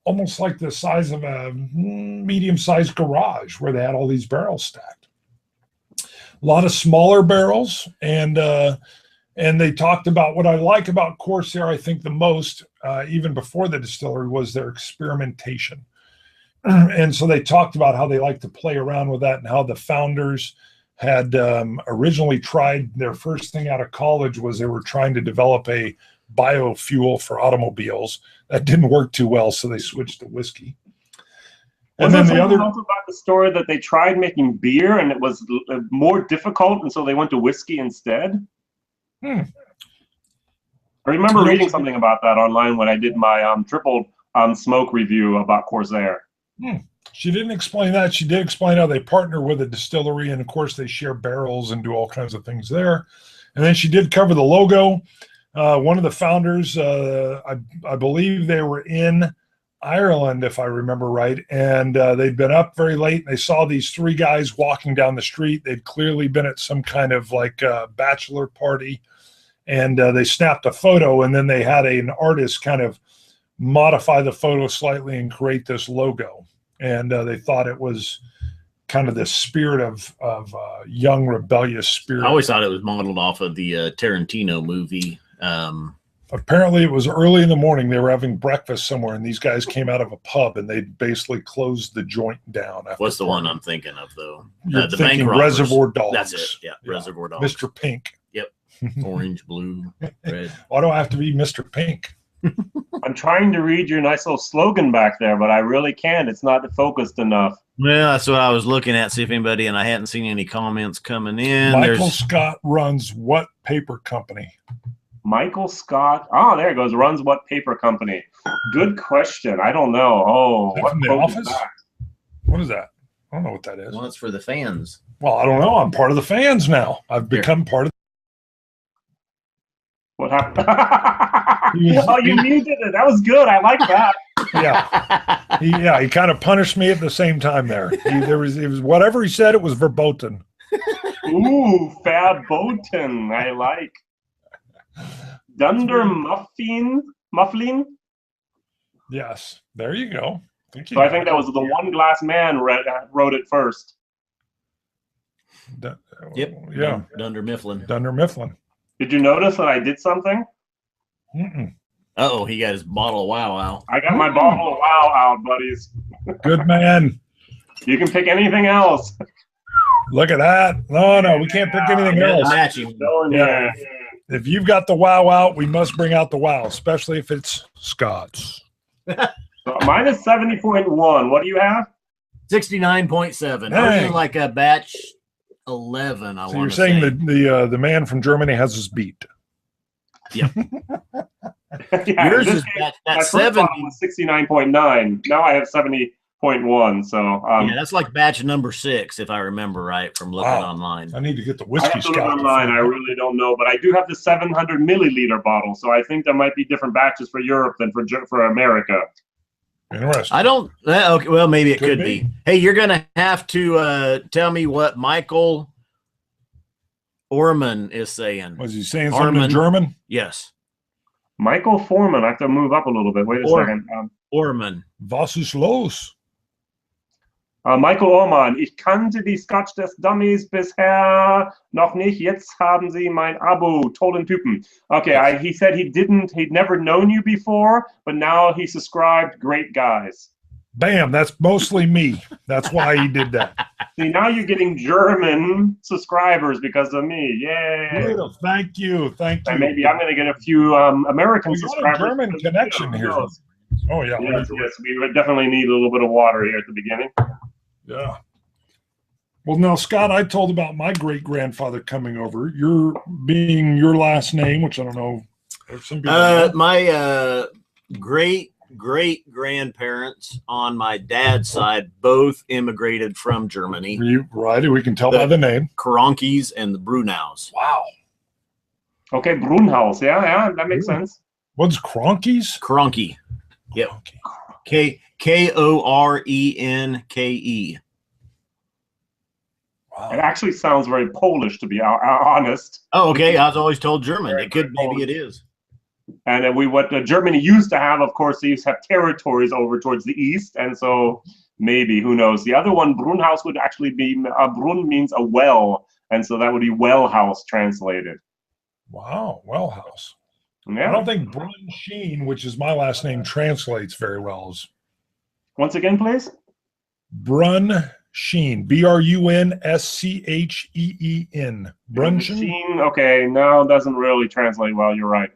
almost like the size of a medium-sized garage where they had all these barrels stacked. A lot of smaller barrels, and they talked about what I like about Corsair, I think the most, even before the distillery, was their experimentation. And so they talked about how they like to play around with that, and how the founders had originally tried, their first thing out of college was they were trying to develop a biofuel for automobiles. That didn't work too well, so they switched to whiskey. And then the other also about the story that they tried making beer and it was more difficult, and so they went to whiskey instead. I remember reading something about that online when I did my triple smoke review about Corsair. She didn't explain that. She did explain how they partner with a distillery, and of course they share barrels and do all kinds of things there. And then she did cover the logo. One of the founders, I believe they were in Ireland, if I remember right, and they'd been up very late, and they saw these three guys walking down the street. They'd clearly been at some kind of like bachelor party, and they snapped a photo, and then they had an artist kind of modify the photo slightly and create this logo. And they thought it was kind of the spirit of young, rebellious spirit. I always thought it was modeled off of the Tarantino movie. Apparently, it was early in the morning. They were having breakfast somewhere, and these guys came out of a pub, and they basically closed the joint down. What's the one I'm thinking of, though? You're the thinking bank robbers. Reservoir Dogs. That's it. Yeah, Reservoir Dogs. Mr. Pink. Yep. Orange, blue, red. Why do I have to be Mr. Pink? I'm trying to read your nice little slogan back there, but I really can't. It's not focused enough. Well, that's what I was looking at, see if anybody, and I hadn't seen any comments coming in. Michael Scott runs what paper company? Michael Scott. Oh, there it goes. Runs what paper company? Good question. I don't know. Oh, what from the office? What is that? I don't know what that is. Well, it's for the fans. Well, I don't know. I'm part of the fans now. I've become part of. What happened? Oh, you muted it. That was good. I like that. Yeah. He kind of punished me at the same time there. It was whatever he said. It was verboten. Ooh, verboten. I like. Dunder Mufflin. Yes, there you go. So I think that was the One Glass Man wrote it first. Yep. Yeah. Dunder Mifflin. Dunder Mifflin. Did you notice that I did something? Uh-oh, he got his bottle of Wow Wow. I got my bottle of Wow out, buddies. Good man. You can pick anything else. Look at that. No, we can't pick anything else. Matching. Yeah. If you've got the Wow out, we must bring out the Wow, especially if it's Scots. So mine is 70.1. What do you have? 69.7. Hey. Ours is like a batch 11, I want to say. So you're saying the man from Germany has his beat. Yeah. Yeah, yours is that 70 was 69.9. Now I have 70.1. So yeah, that's like batch number 6, if I remember right from looking online. I need to get the I whiskey have to look Scout. online. I really don't know, but I do have the 700 milliliter bottle. So I think there might be different batches for Europe than for America. Interesting. I don't. Okay, well, maybe it could be. Hey, you're gonna have to tell me what Michael Orman is saying. Was he saying something in German? Yes. Michael Foreman. I have to move up a little bit. Wait a second. Orman. Was ist los? Michael Orman. Ich kannte die Scotch Test Dummies bisher noch nicht. Jetzt haben sie mein Abo. Tollen Typen. Okay, he said he'd never known you before, but now he subscribed. Great guys. Bam, that's mostly me. That's why he did that. See, now you're getting German subscribers because of me. Yay. Thank you. And maybe I'm going to get a few American subscribers. A German connection here. Oh, yeah. Yes, we would definitely need a little bit of water here at the beginning. Yeah. Well, now, Scott, I told about my great-grandfather coming over. Your being your last name, which I don't know. Some people my great-grandparents on my dad's side both immigrated from Germany. Right, we can tell by the name. Kronkes and the Brunows. Wow. Okay, Brunhaus. Yeah, that makes sense. What's Kronkes? Kronke. Yep. K-O-R-E-N-K-E. Wow. It actually sounds very Polish, to be honest. Oh, okay. I was always told German. Maybe it is. And what Germany used to have, of course, they used to have territories over towards the east, and so maybe, who knows? The other one, Brunhaus, would actually be, Brunn means a well, and so that would be well house translated. Wow, well house. Yeah. I don't think Brun Sheen, which is my last name, translates very well. Once again, please. Brun Sheen, B-R-U-N-S-C-H-E-E-N. Brun Sheen. Okay, no, it doesn't really translate well. You're right.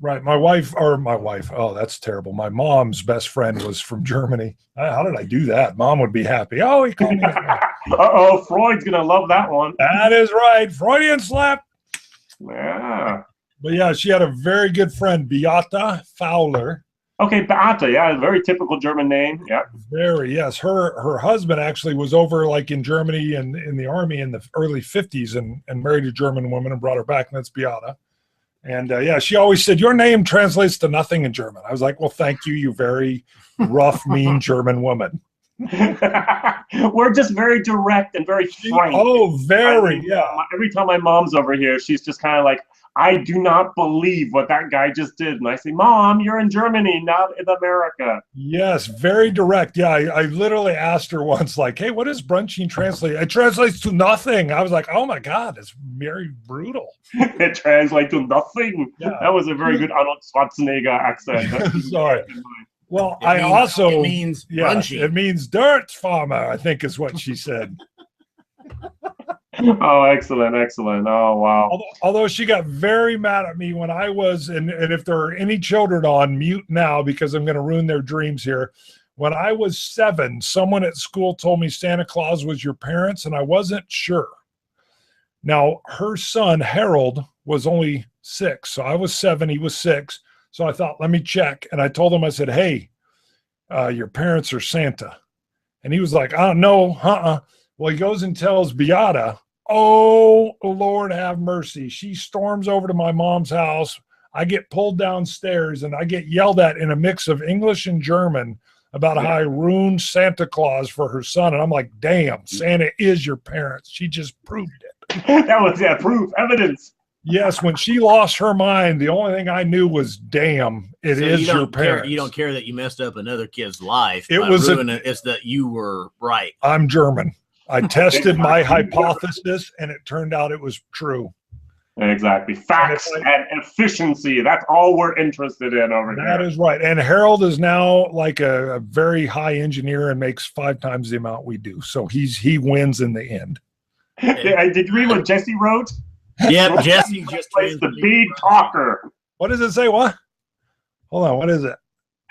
Right. My wife. Oh, that's terrible. My mom's best friend was from Germany. How did I do that? Mom would be happy. Oh, he called me. Uh-oh, Freud's going to love that one. That is right. Freudian slap. Yeah. But yeah, she had a very good friend, Beata Fowler. Okay, Beata, yeah, very typical German name. Yeah. Very, yes. Her husband actually was over like in Germany and in the army in the early 50s and married a German woman and brought her back, and that's Beata. And yeah, she always said, your name translates to nothing in German. I was like, well, thank you, you very rough, mean German woman. We're just very direct and very frank. Oh, very, yeah. Every time my mom's over here, she's just kind of like, I do not believe what that guy just did. And I say, Mom, you're in Germany, not in America. Yes, very direct. Yeah, I literally asked her once, like, hey, what does brunching translate? It translates to nothing. I was like, oh, my God, it's very brutal. It translates to nothing. Yeah. That was a very good Arnold Schwarzenegger accent. Sorry. Well, it means brunching. It means dirt farmer, I think is what she said. Oh, excellent, excellent. Oh, wow. Although she got very mad at me when I was, and if there are any children on, mute now because I'm going to ruin their dreams here. When I was 7, someone at school told me Santa Claus was your parents, and I wasn't sure. Now, her son, Harold, was only 6. So I was 7, he was 6. So I thought, let me check. And I told him, I said, hey, your parents are Santa. And he was like, oh, no, Well, he goes and tells Beata, oh, Lord have mercy. She storms over to my mom's house. I get pulled downstairs and I get yelled at in a mix of English and German about how I ruined Santa Claus for her son. And I'm like, damn, Santa is your parents. She just proved it. That was proof, evidence. Yes, when she lost her mind, the only thing I knew was, damn, it is your parents. You don't care that you messed up another kid's life. It's that you were right. I'm German. I tested my hypothesis, and it turned out it was true. Exactly. Facts and efficiency. That's all we're interested in over here. That is right. And Harold is now like a very high engineer and makes 5 times the amount we do. So he wins in the end. Did you read what Jesse wrote? Yeah, Jesse just plays the big talker. What does it say? What? Hold on. What is it?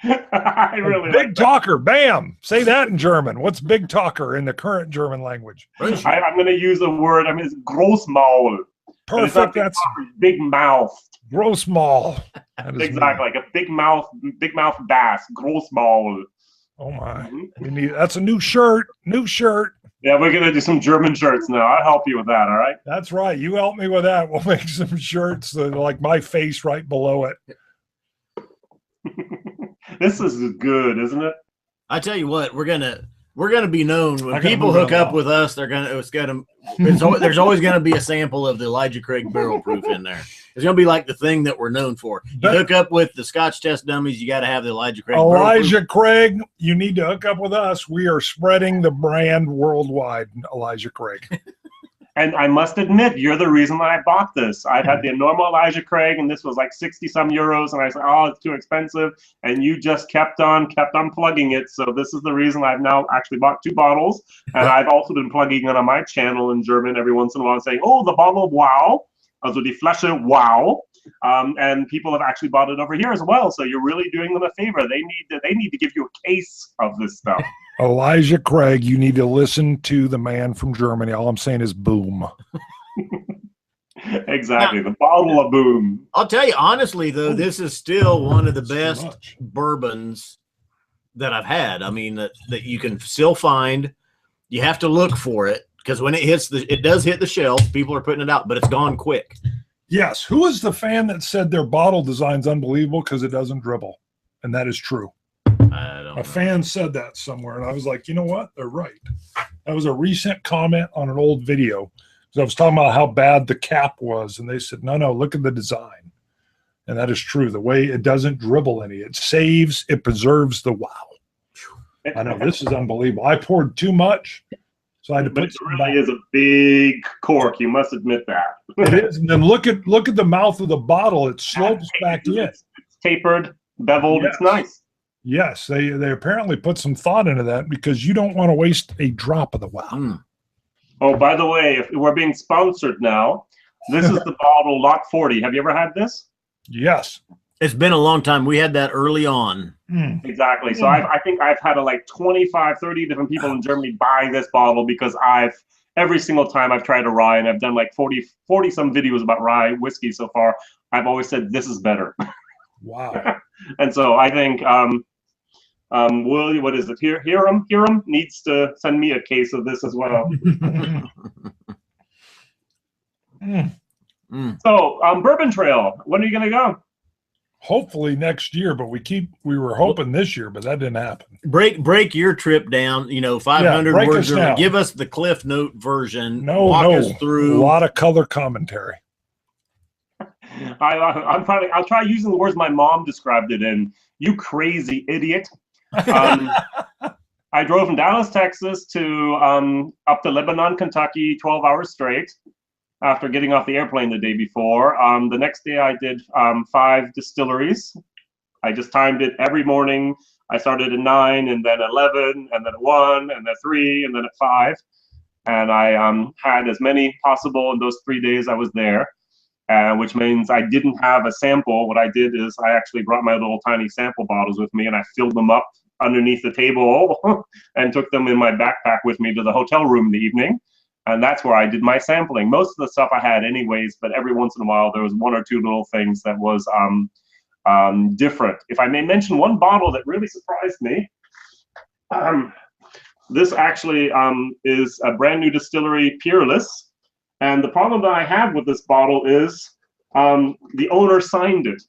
I really big talker. Bam. Say that in German. What's big talker in the current German language? I'm going to use a word. It's Großmaul. Perfect. That's big mouth. Großmaul. Exactly, like a big mouth bass. Großmaul. Oh my! That's a new shirt. New shirt. Yeah, we're gonna do some German shirts now. I'll help you with that. All right. That's right. You help me with that. We'll make some shirts that like my face right below it. This is good, isn't it? I tell you what, we're gonna be known when people hook up with us. There's always gonna be a sample of the Elijah Craig barrel proof in there. It's gonna be like the thing that we're known for. You hook up with the Scotch Test Dummies, you got to have the Elijah Craig. Elijah Craig, you need to hook up with us. We are spreading the brand worldwide. Elijah Craig. And I must admit, you're the reason that I bought this. I had the normal Elijah Craig, and this was like 60-some euros, and I said, oh, it's too expensive. And you just kept on plugging it. So this is the reason I've now actually bought 2 bottles. And I've also been plugging it on my channel in German every once in a while, saying, oh, the bottle of wow. Also die Flasche wow. And people have actually bought it over here as well. So you're really doing them a favor. They need to give you a case of this stuff. Elijah Craig, you need to listen to the man from Germany. All I'm saying is boom. Exactly. The bottle of boom. I'll tell you, honestly, though, this is still one of the best bourbons that I've had. I mean, that you can still find. You have to look for it because when it does hit the shelf, people are putting it out, but it's gone quick. Yes. Who was the fan that said their bottle design's unbelievable because it doesn't dribble? And that is true. A fan said that somewhere, and I was like, you know what? They're right. That was a recent comment on an old video. So I was talking about how bad the cap was, and they said, no, look at the design. And that is true. The way it doesn't dribble any. It preserves the wow. I know, this is unbelievable. I poured too much, so I had to put it really is a big cork. You must admit that. It is. And then look at the mouth of the bottle. It slopes back in. It's tapered, beveled. Yes. It's nice. Yes, they apparently put some thought into that because you don't want to waste a drop of the wow. Mm. Oh, by the way, if we're being sponsored now, this is the bottle Lot 40. Have you ever had this? Yes. It's been a long time. We had that early on. Exactly. So I think I've had like 25, 30 different people in Germany buy this bottle because every single time I've tried a rye, and I've done like 40 some videos about rye whiskey so far, I've always said this is better. Wow. And so I think Willie, what is it? Hiram needs to send me a case of this as well. So Bourbon Trail, when are you going to go? Hopefully next year, but we were hoping this year, but that didn't happen. Break your trip down, 500 words. Give us the Cliff Note version. Walk us through. A lot of color commentary. I'll try using the words my mom described it in. You crazy idiot. I drove from Dallas, Texas to up to Lebanon, Kentucky, 12 hours straight after getting off the airplane the day before. The next day I did 5 distilleries. I just timed it every morning. I started at 9 and then 11 and then at 1 and then 3 and then at 5. And I had as many possible in those 3 days I was there, which means I didn't have a sample. What I did is I actually brought my little tiny sample bottles with me and I filled them up underneath the table and took them in my backpack with me to the hotel room in the evening. And that's where I did my sampling. Most of the stuff I had anyways, but every once in a while there was 1 or 2 little things that was different. If I may mention one bottle that really surprised me, this actually is a brand new distillery, Peerless. And the problem that I have with this bottle is the owner signed it.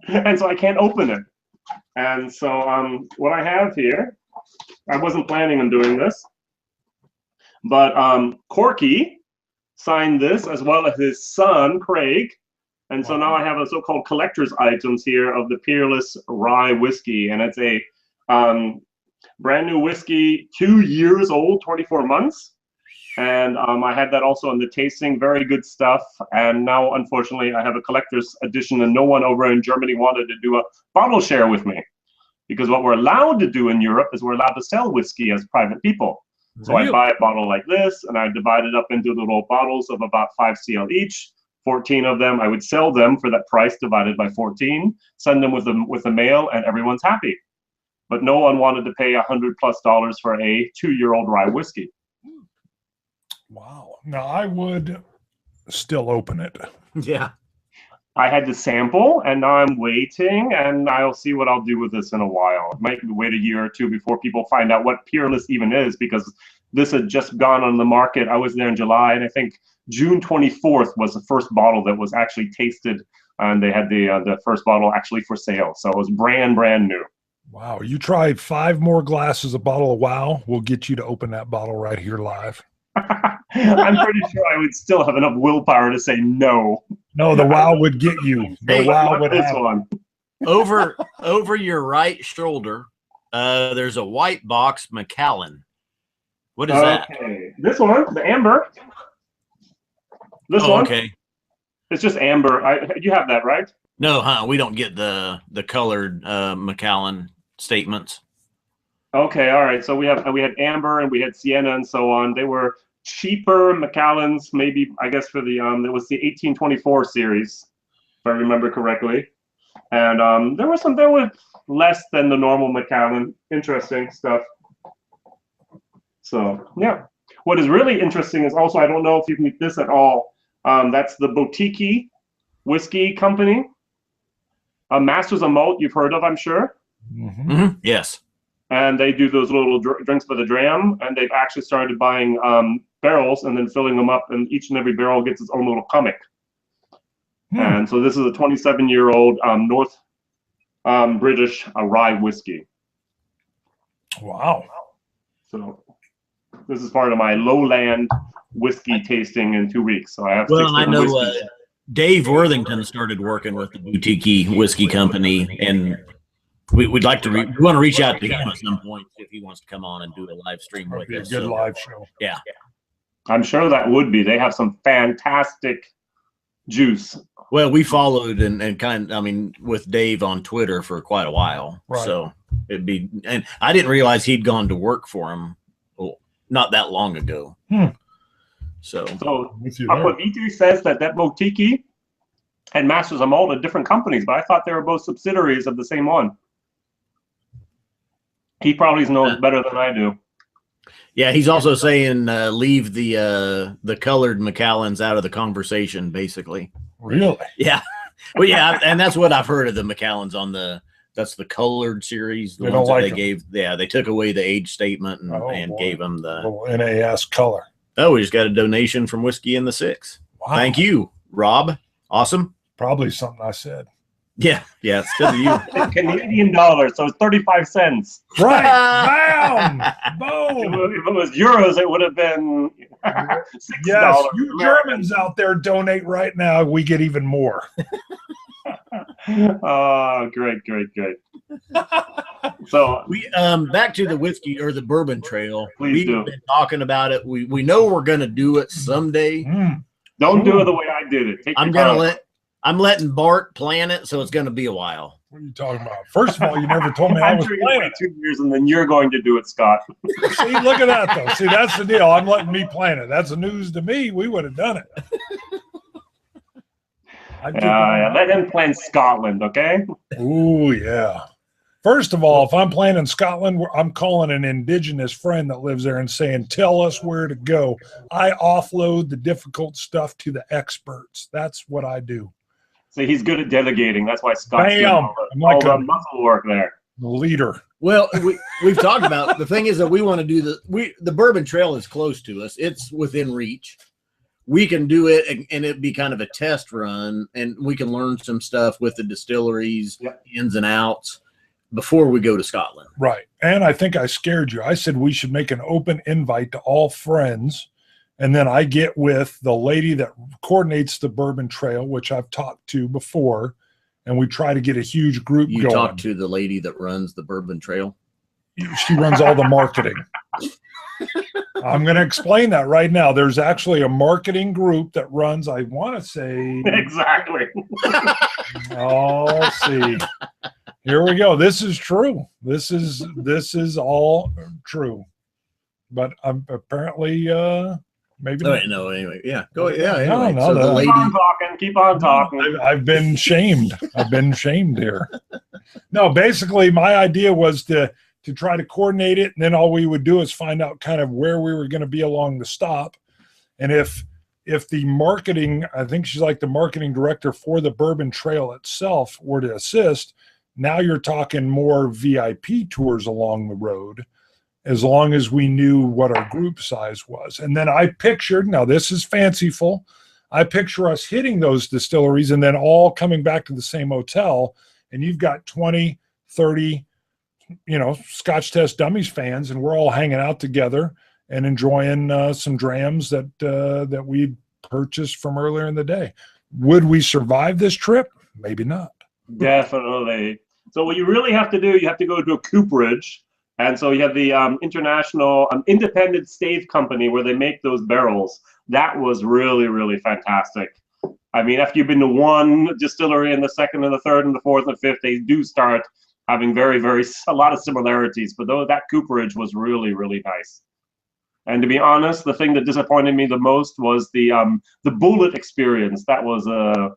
And so I can't open it. And so what I have here, I wasn't planning on doing this, but Corky signed this as well as his son, Craig. And so now I have a so-called collector's items here of the Peerless Rye Whiskey. And it's a brand new whiskey, 2 years old, 24 months. And I had that also in the tasting, very good stuff. And now, unfortunately, I have a collector's edition, and no one over in Germany wanted to do a bottle share with me. Because what we're allowed to do in Europe is we're allowed to sell whiskey as private people. So I buy a bottle like this, and I divide it up into little bottles of about 5 cl each, 14 of them. I would sell them for that price divided by 14, send them with the mail, and everyone's happy. But no one wanted to pay $100+ for a 2-year-old rye whiskey. Wow. Now I would still open it. Yeah. I had to sample, and now I'm waiting, and I'll see what I'll do with this in a while. It might wait a year or two before people find out what Peerless even is, because this had just gone on the market. I was there in July, and I think June 24th was the first bottle that was actually tasted, and they had the first bottle actually for sale. So it was brand new. Wow. You try 5 more glasses, a bottle of Wow, we'll get you to open that bottle right here live. I'm pretty sure I would still have enough willpower to say no. No, the Wow would get you. The Wow would this have one. Over your right shoulder, there's a white box Macallan. What is that? This one, the amber. This one. Okay. It's just amber. You have that, right? No, we don't get the colored Macallan statements. Okay, all right. So we had amber and we had sienna and so on. They were cheaper Macallans, maybe I guess for the it was the 1824 series, if I remember correctly. And there were less than the normal Macallan. Interesting stuff. So yeah, what is really interesting is also, I don't know if you can get this at all. That's the Boutique Whiskey Company. Masters of Malt, you've heard of, I'm sure. Mm-hmm. Mm-hmm. Yes. And they do those little drinks for the dram, and they've actually started buying barrels and then filling them up, and each and every barrel gets its own little comic. And so this is a 27-year-old North British rye whiskey. Wow. So this is part of my lowland whiskey tasting in 2 weeks. So I have. Well, I know Dave Worthington started working with the Boutique Whiskey Company, and we'd like to we want to reach out to him at some point if he wants to come on and do a live stream with us. Good live show. Yeah. I'm sure that would be. They have some fantastic juice. Well, we followed and with Dave on Twitter for quite a while. Right. So it'd be, and I didn't realize he'd gone to work for him not that long ago. So Aquavite says that Boutique and Masters of Malt at different companies, but I thought they were both subsidiaries of the same one. He probably knows better than I do. Yeah, he's also saying leave the colored Macallans out of the conversation, basically. Really? Yeah. Well, yeah, and that's what I've heard of the Macallans on that's the colored series. The ones that they gave. Yeah, they took away the age statement and gave them the little NAS color. Oh, we just got a donation from Whiskey in the Six. Wow. Thank you, Rob. Awesome. Probably something I said. Yeah, it's because of you. Canadian dollars, so it's 35 cents. Right. Bam! Boom! If it was euros, it would have been $6. Yes, you Germans out there donate right now. We get even more. Oh, great. So we back to the whiskey or the bourbon trail. We've been talking about it. We know we're gonna do it someday. Don't do it the way I did it. I'm letting Bart plan it, so it's gonna be a while. What are you talking about? First of all, you never told me I was planning 2 years, and then you're going to do it, Scott. See, look at that though. See, that's the deal. I'm letting me plan it. That's the news to me. We would have done it. Let him plan Scotland, okay? Oh, yeah. First of all, if I'm planning Scotland, I'm calling an indigenous friend that lives there and saying, tell us where to go. I offload the difficult stuff to the experts. That's what I do. So he's good at delegating. That's why Scott's doing all the muscle work there. The leader. Well, we've talked about the thing is that we want to do the Bourbon Trail is close to us. It's within reach. We can do it, and it'd be kind of a test run, and we can learn some stuff with the distilleries, ins and outs, before we go to Scotland. Right. And I think I scared you. I said we should make an open invite to all friends, and then I get with the lady that coordinates the Bourbon Trail, which I've talked to before, and we try to get a huge group going. You talk to the lady that runs the Bourbon Trail? She runs all the marketing. I'm going to explain that right now. There's actually a marketing group that runs, I want to say. Exactly. Oh, see. Here we go. This is true. This is all true. But I'm apparently maybe. No, anyway. Yeah. Go. Yeah. Anyway. No, the lady. Keep on talking. I've been shamed. I've been shamed here. No, basically, my idea was to try to coordinate it, and then all we would do is find out kind of where we were going to be along the stop. And if the marketing, I think she's like the marketing director for the Bourbon Trail itself, were to assist, now you're talking more VIP tours along the road, as long as we knew what our group size was. And then I pictured, now this is fanciful, I picture us hitting those distilleries and then all coming back to the same hotel, and you've got 20, 30, Scotch Test Dummies fans, and we're all hanging out together and enjoying some drams that we purchased from earlier in the day. Would we survive this trip? Maybe not. Definitely. So what you really have to do, you have to go to a cooperage, and so you have the international independent stave company where they make those barrels. That was really, really fantastic. I mean, after you've been to one distillery and the second and the third and the fourth and the fifth, they do start having a lot of similarities, but that cooperage was really, really nice. And to be honest, the thing that disappointed me the most was the bullet experience. That was a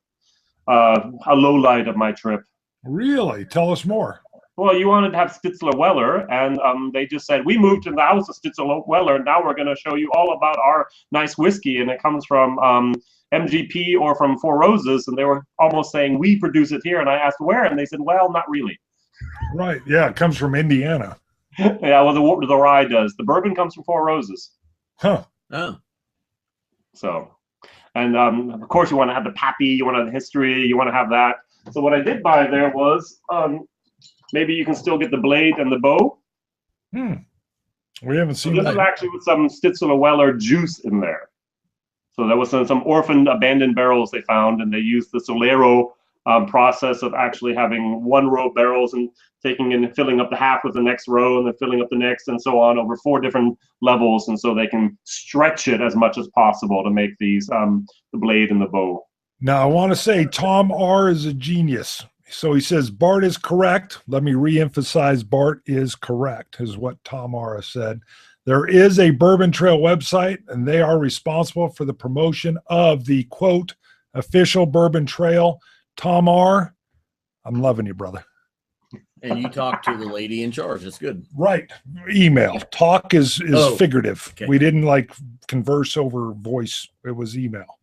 low light of my trip. Really? Tell us more. Well, you wanted to have Stitzler Weller, and they just said, we moved to the house of Stitzler Weller, now we're going to show you all about our nice whiskey, and it comes from MGP or from Four Roses, and they were almost saying, we produce it here, and I asked where, and they said, well, not really. Right. Yeah, it comes from Indiana. Yeah, well, the rye does. The bourbon comes from Four Roses. Huh. Oh. So, and of course, you want to have the pappy, you want to have the history, you want to have that. So what I did buy there was maybe you can still get the blade and the bow. We haven't seen that. This is actually with some Stitzler Weller juice in there. So there was some orphaned abandoned barrels they found, and they used the Solero process of actually having one row of barrels and taking and filling up the half with the next row and then filling up the next and so on over 4 different levels, and so they can stretch it as much as possible to make these the blade and the bow. Now I want to say Tom R is a genius. So he says Bart is correct. Let me re-emphasize Bart is correct, is what Tom R has said. There is a Bourbon Trail website, and they are responsible for the promotion of the, quote, Official Bourbon Trail. Tom R., I'm loving you, brother. And you talked to the lady in charge. That's good. Right. Email. Talk is figurative. Okay. We didn't like converse over voice. It was email.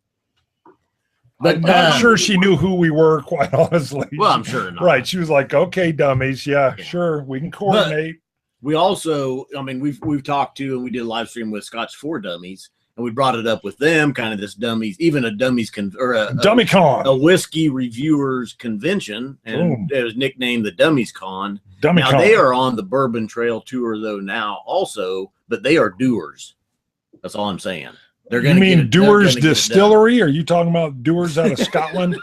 But I'm not sure she knew who we were, quite honestly. Well, I'm sure not. Right. She was like, okay, dummies. Yeah, sure. We can coordinate. But we also, I mean, we've talked to, and we did a live stream with Scotch for Dummies, and we brought it up with them, kind of this dummies, even a dummies Dummy Con, a whiskey reviewers convention, and it was nicknamed the Dummies Con. Now they are on the Bourbon Trail tour though now also, but they are doers. That's all I'm saying. They're going to mean Doers Distillery? Are you talking about Doers out of Scotland?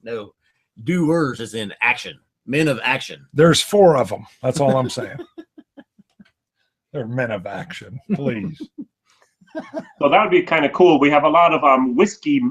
No, doers is in action. Men of action. There's 4 of them. That's all I'm saying. They're men of action, please. So that would be kind of cool. We have a lot of whiskey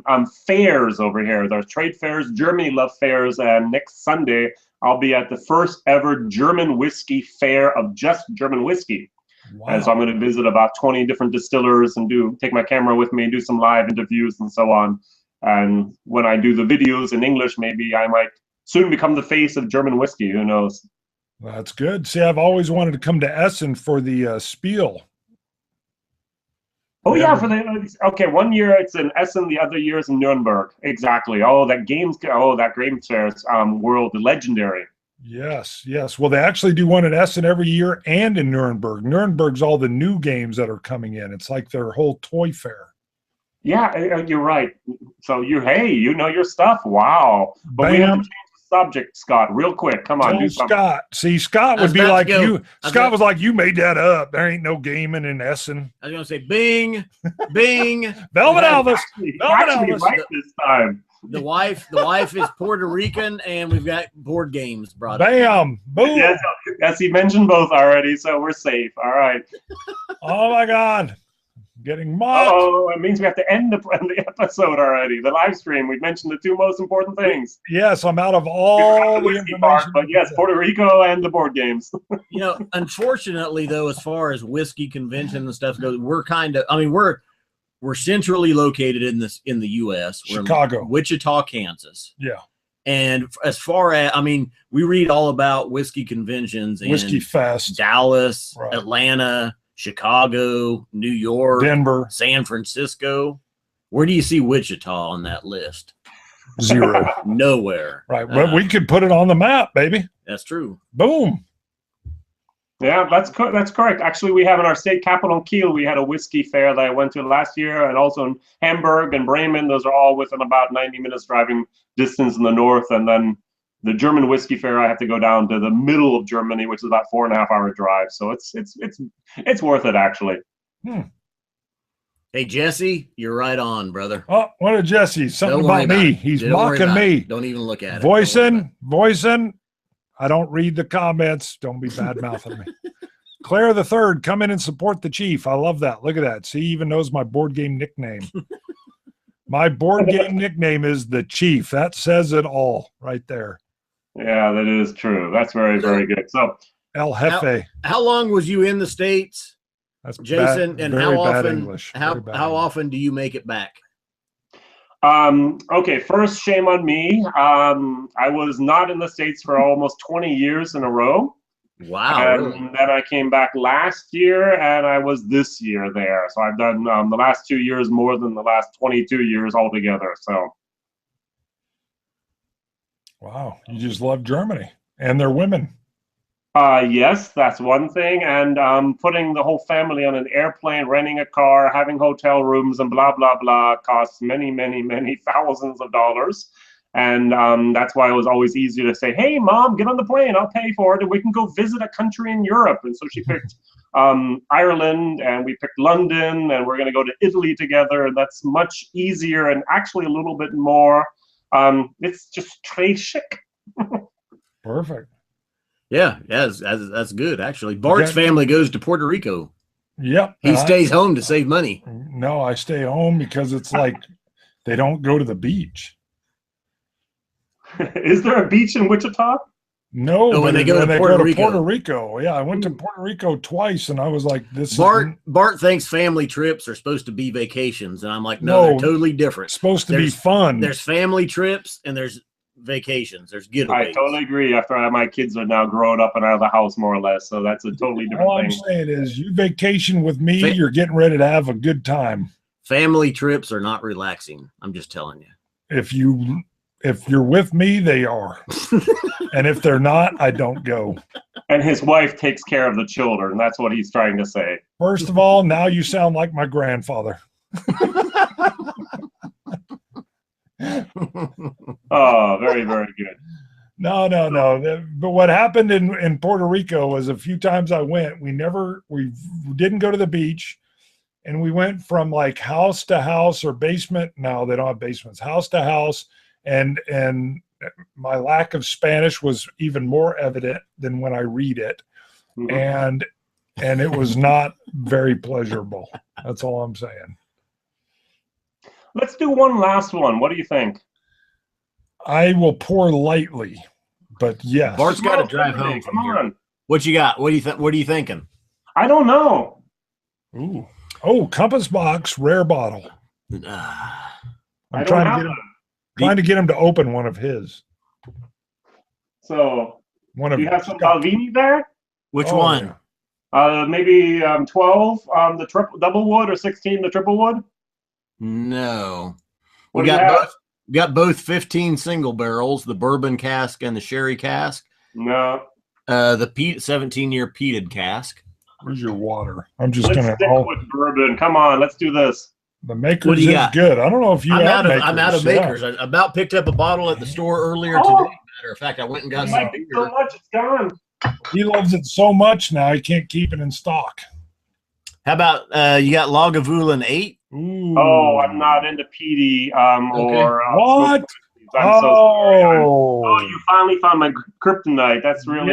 fairs over here. There's trade fairs. Germany love fairs. And next Sunday, I'll be at the first ever German whiskey fair of just German whiskey. Wow. And so I'm going to visit about 20 different distillers and take my camera with me and do some live interviews and so on. And when I do the videos in English, maybe I might soon become the face of German whiskey. Who knows? That's good. See, I've always wanted to come to Essen for the Spiel. Oh yeah, okay. 1 year it's in Essen, the other year is in Nuremberg. Exactly. Oh, that game fair's world legendary. Yes. Well, they actually do one in Essen every year and in Nuremberg. Nuremberg's all the new games that are coming in. It's like their whole toy fair. Yeah, you're right. So you know your stuff. Wow. But we have to change the subject, Scott, real quick. Come on, do something. Scott. See, Scott would be like you. Scott was like, you made that up. There ain't no gaming in Essen. I was going to say, bing, bing. Velvet Elvis. Velvet Elvis. Right this time. The wife is Puerto Rican, and we've got board games brought up. Bam! Boom! Yes, he mentioned both already, so we're safe. All right. Oh my God! Getting mocked. Oh, it means we have to end the episode already. The live stream. We mentioned the 2 most important things. Yes, I'm out of all the information. Part, but yes, Puerto Rico and the board games. Unfortunately, though, as far as whiskey convention and stuff goes, we're centrally located in the U.S. We're Chicago, in Wichita, Kansas. Yeah. And as far as we read all about whiskey conventions in Whiskey Fest, Dallas, right, Atlanta, Chicago, New York, Denver, San Francisco. Where do you see Wichita on that list? 0. Nowhere. Right. Well, we could put it on the map, baby. That's true. Boom. Yeah, that's correct. Actually, we have in our state capital, Kiel, we had a whiskey fair that I went to last year, and also in Hamburg and Bremen. Those are all within about 90 minutes driving distance in the north. And then the German whiskey fair, I have to go down to the middle of Germany, which is about 4.5 hour drive. So it's worth it, actually. Hey, Jesse, you're right on, brother. Oh, what a Jesse. Something about me. He's mocking me. Don't even look at it. Voicing. I don't read the comments. Don't be bad-mouthing me. Claire the Third, come in and support the chief. I love that. Look at that. See, he even knows my board game nickname. My board game nickname is the Chief. That says it all right there. Yeah, that is true. That's very, very good. So, El Jefe. How long was you in the States, that's Jason? Bad, and how English. How often do you make it back? Okay, first, shame on me. I was not in the States for almost 20 years in a row. Wow. And then I came back last year, and I was this year there. So I've done the last 2 years more than the last 22 years altogether. So. Wow, you just love Germany and their women. Yes, that's one thing. And putting the whole family on an airplane, renting a car, having hotel rooms, and blah, blah, blah costs many, many, many thousands of dollars. And that's why it was always easier to say, hey, Mom, get on the plane. I'll pay for it. And we can go visit a country in Europe. And so she picked Ireland, and we picked London, and we're going to go to Italy together. And that's much easier and actually a little bit more. It's just très chic. Perfect. Yeah, that's good, actually. Bart's family goes to Puerto Rico. Yep. He stays home to save money. No, I stay home because it's like they don't go to the beach. Is there a beach in Wichita? No, Oh, when they go to Puerto Rico. Yeah, I went to Puerto Rico twice, and I was like, "This." Bart thinks family trips are supposed to be vacations, and I'm like, no, they're totally different. It's supposed to be fun. There's family trips and there's vacations. There's getaways. I totally agree. After my kids are now grown up and out of the house, more or less, so that's a totally different All thing. I'm saying is, you vacation with me, you're getting ready to have a good time. Family trips are not relaxing. I'm just telling you. If you're with me, they are. And if they're not, I don't go. And his wife takes care of the children. That's what he's trying to say. First of all, now you sound like my grandfather. Oh, very, very good. No. But what happened in Puerto Rico was a few times I went, we didn't go to the beach. And we went from like house to house or basement. No, they don't have basements. House to house. And my lack of Spanish was even more evident than when I read it. Mm-hmm. And it was not very pleasurable. That's all I'm saying. Let's do one last one. What do you think? I will pour lightly, but yes. Bart's got to drive home. Come on. What you got? What are you thinking? I don't know. Ooh. Oh, Compass Box rare bottle. I'm trying to get him to open one of his. So, do you have some Balvenie there? Which one? Yeah. Maybe 12 the double wood or 16 the triple wood? No. We got both 15 single barrels, the bourbon cask and the sherry cask. No. The 17-year peated cask. Where's your water? I'm just going to stick with bourbon. Come on, let's do this. The Makers is good. I don't know if you have Makers. I'm out of Makers. I about picked up a bottle at the store earlier today. Matter of fact, I went and got some beer. So much, it's gone. He loves it so much now he can't keep it in stock. How about you got Lagavulin 8? Ooh. Oh, I'm not into peaty or what? I'm so sorry. Oh, you finally found my kryptonite. That's really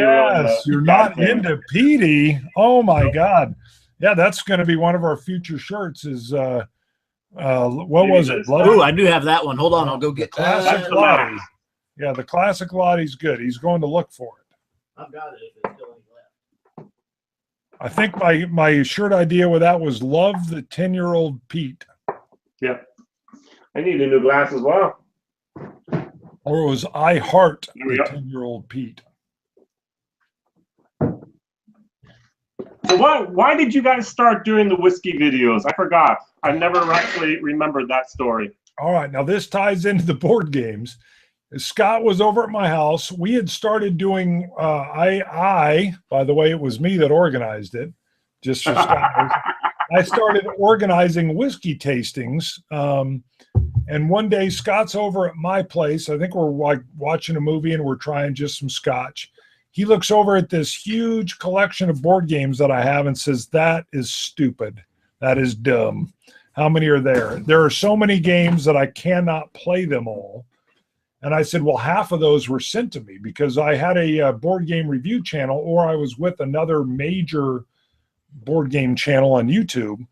you're not into peaty. Oh my God. Yeah, that's going to be one of our future shirts. Is what was it? Oh, I do have that one. Hold on, I'll go get classic Lottie. Yeah, the classic Lottie's good. He's going to look for it. I've got it if it's still left. I think my shirt idea with that was love the 10-year-old Pete. Yeah, I need a new glass as well. Or it was I heart the 10-year-old Pete. So why did you guys start doing the whiskey videos? I forgot. I never actually remembered that story. All right. Now this ties into the board games. Scott was over at my house. We had started doing, by the way, it was me that organized it. Just so Scott knows. I started organizing whiskey tastings. And one day Scott's over at my place. I think we're like watching a movie and we're trying just some scotch. He looks over at this huge collection of board games that I have and says, that is stupid. That is dumb. How many are there? There are so many games that I cannot play them all. And I said, well, half of those were sent to me because I had a board game review channel, or I was with another major board game channel on YouTube.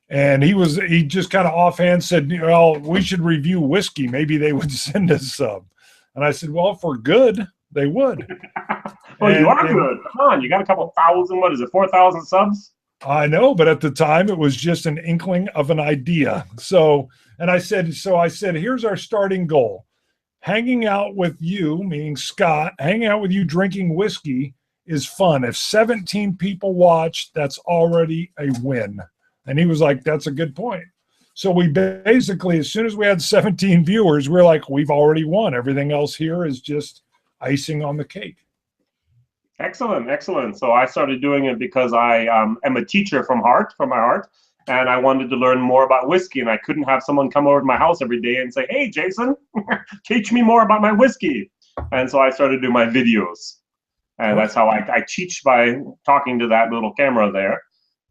And he just kind of offhand said, well, we should review whiskey. Maybe they would send us some. And I said, well, if we're good, they would. You are good. Come on, you got a couple thousand, 4,000 subs? I know, but at the time it was just an inkling of an idea. So I said, here's our starting goal. Hanging out with you, meaning Scott, hanging out with you drinking whiskey is fun. If 17 people watch, that's already a win. And he was like, that's a good point. So we basically, as soon as we had 17 viewers, we're like, we've already won. Everything else here is just icing on the cake. Excellent, excellent. So I started doing it because I am a teacher from my heart, and I wanted to learn more about whiskey, and I couldn't have someone come over to my house every day and say, hey, Jason, teach me more about my whiskey. And so I started doing my videos. And that's how I teach, by talking to that little camera there.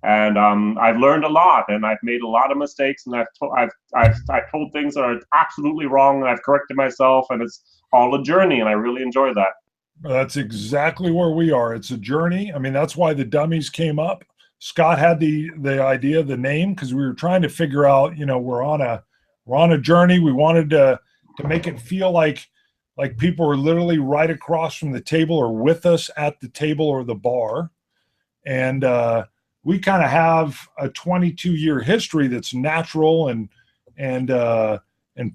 And I've learned a lot, and I've made a lot of mistakes, and I've told things that are absolutely wrong, and I've corrected myself, and it's all a journey, and I really enjoy that. That's exactly where we are. It's a journey. I mean, that's why the dummies came up. Scott had the idea, the name, because we were trying to figure out, we're on a journey. We wanted to make it feel like Like people are literally right across from the table or with us at the table or the bar. And we kind of have a 22-year history that's natural and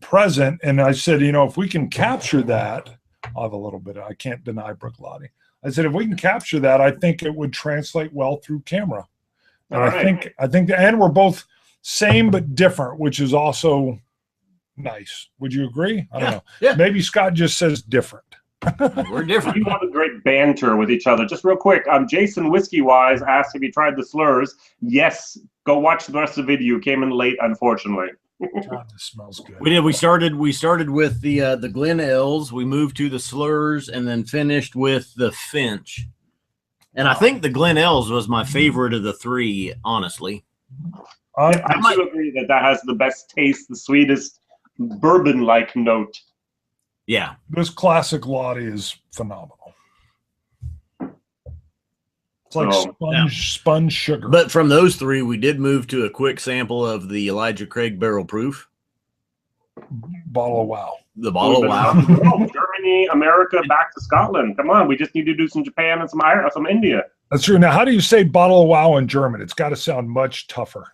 present. And I said, you know, if we can capture that, I'll have a little bit. I can't deny Bruichladdich. I said, if we can capture that, I think it would translate well through camera. And I think, and we're both same but different, which is also nice. Would you agree? I don't know. Yeah. Maybe Scott just says different. We're different. You have a great banter with each other. Just real quick, Jason Whiskey Wise asked if you tried the Slyrs. Yes, go watch the rest of the video. Came in late, unfortunately. God, this smells good. We did. We started with the Glen Ales. We moved to the Slyrs, and then finished with the Finch. And I think the Glen Ales was my favorite of the three, honestly. I do agree that has the best taste, the sweetest bourbon-like note. Yeah, this classic Lottie is phenomenal. It's like sponge sugar. But from those three, we did move to a quick sample of the Elijah Craig Barrel Proof. Bottle of Wow. The bottle of Wow. Germany, America, back to Scotland. Come on, we just need to do some Japan and some India. That's true. Now, how do you say bottle of Wow in German? It's got to sound much tougher.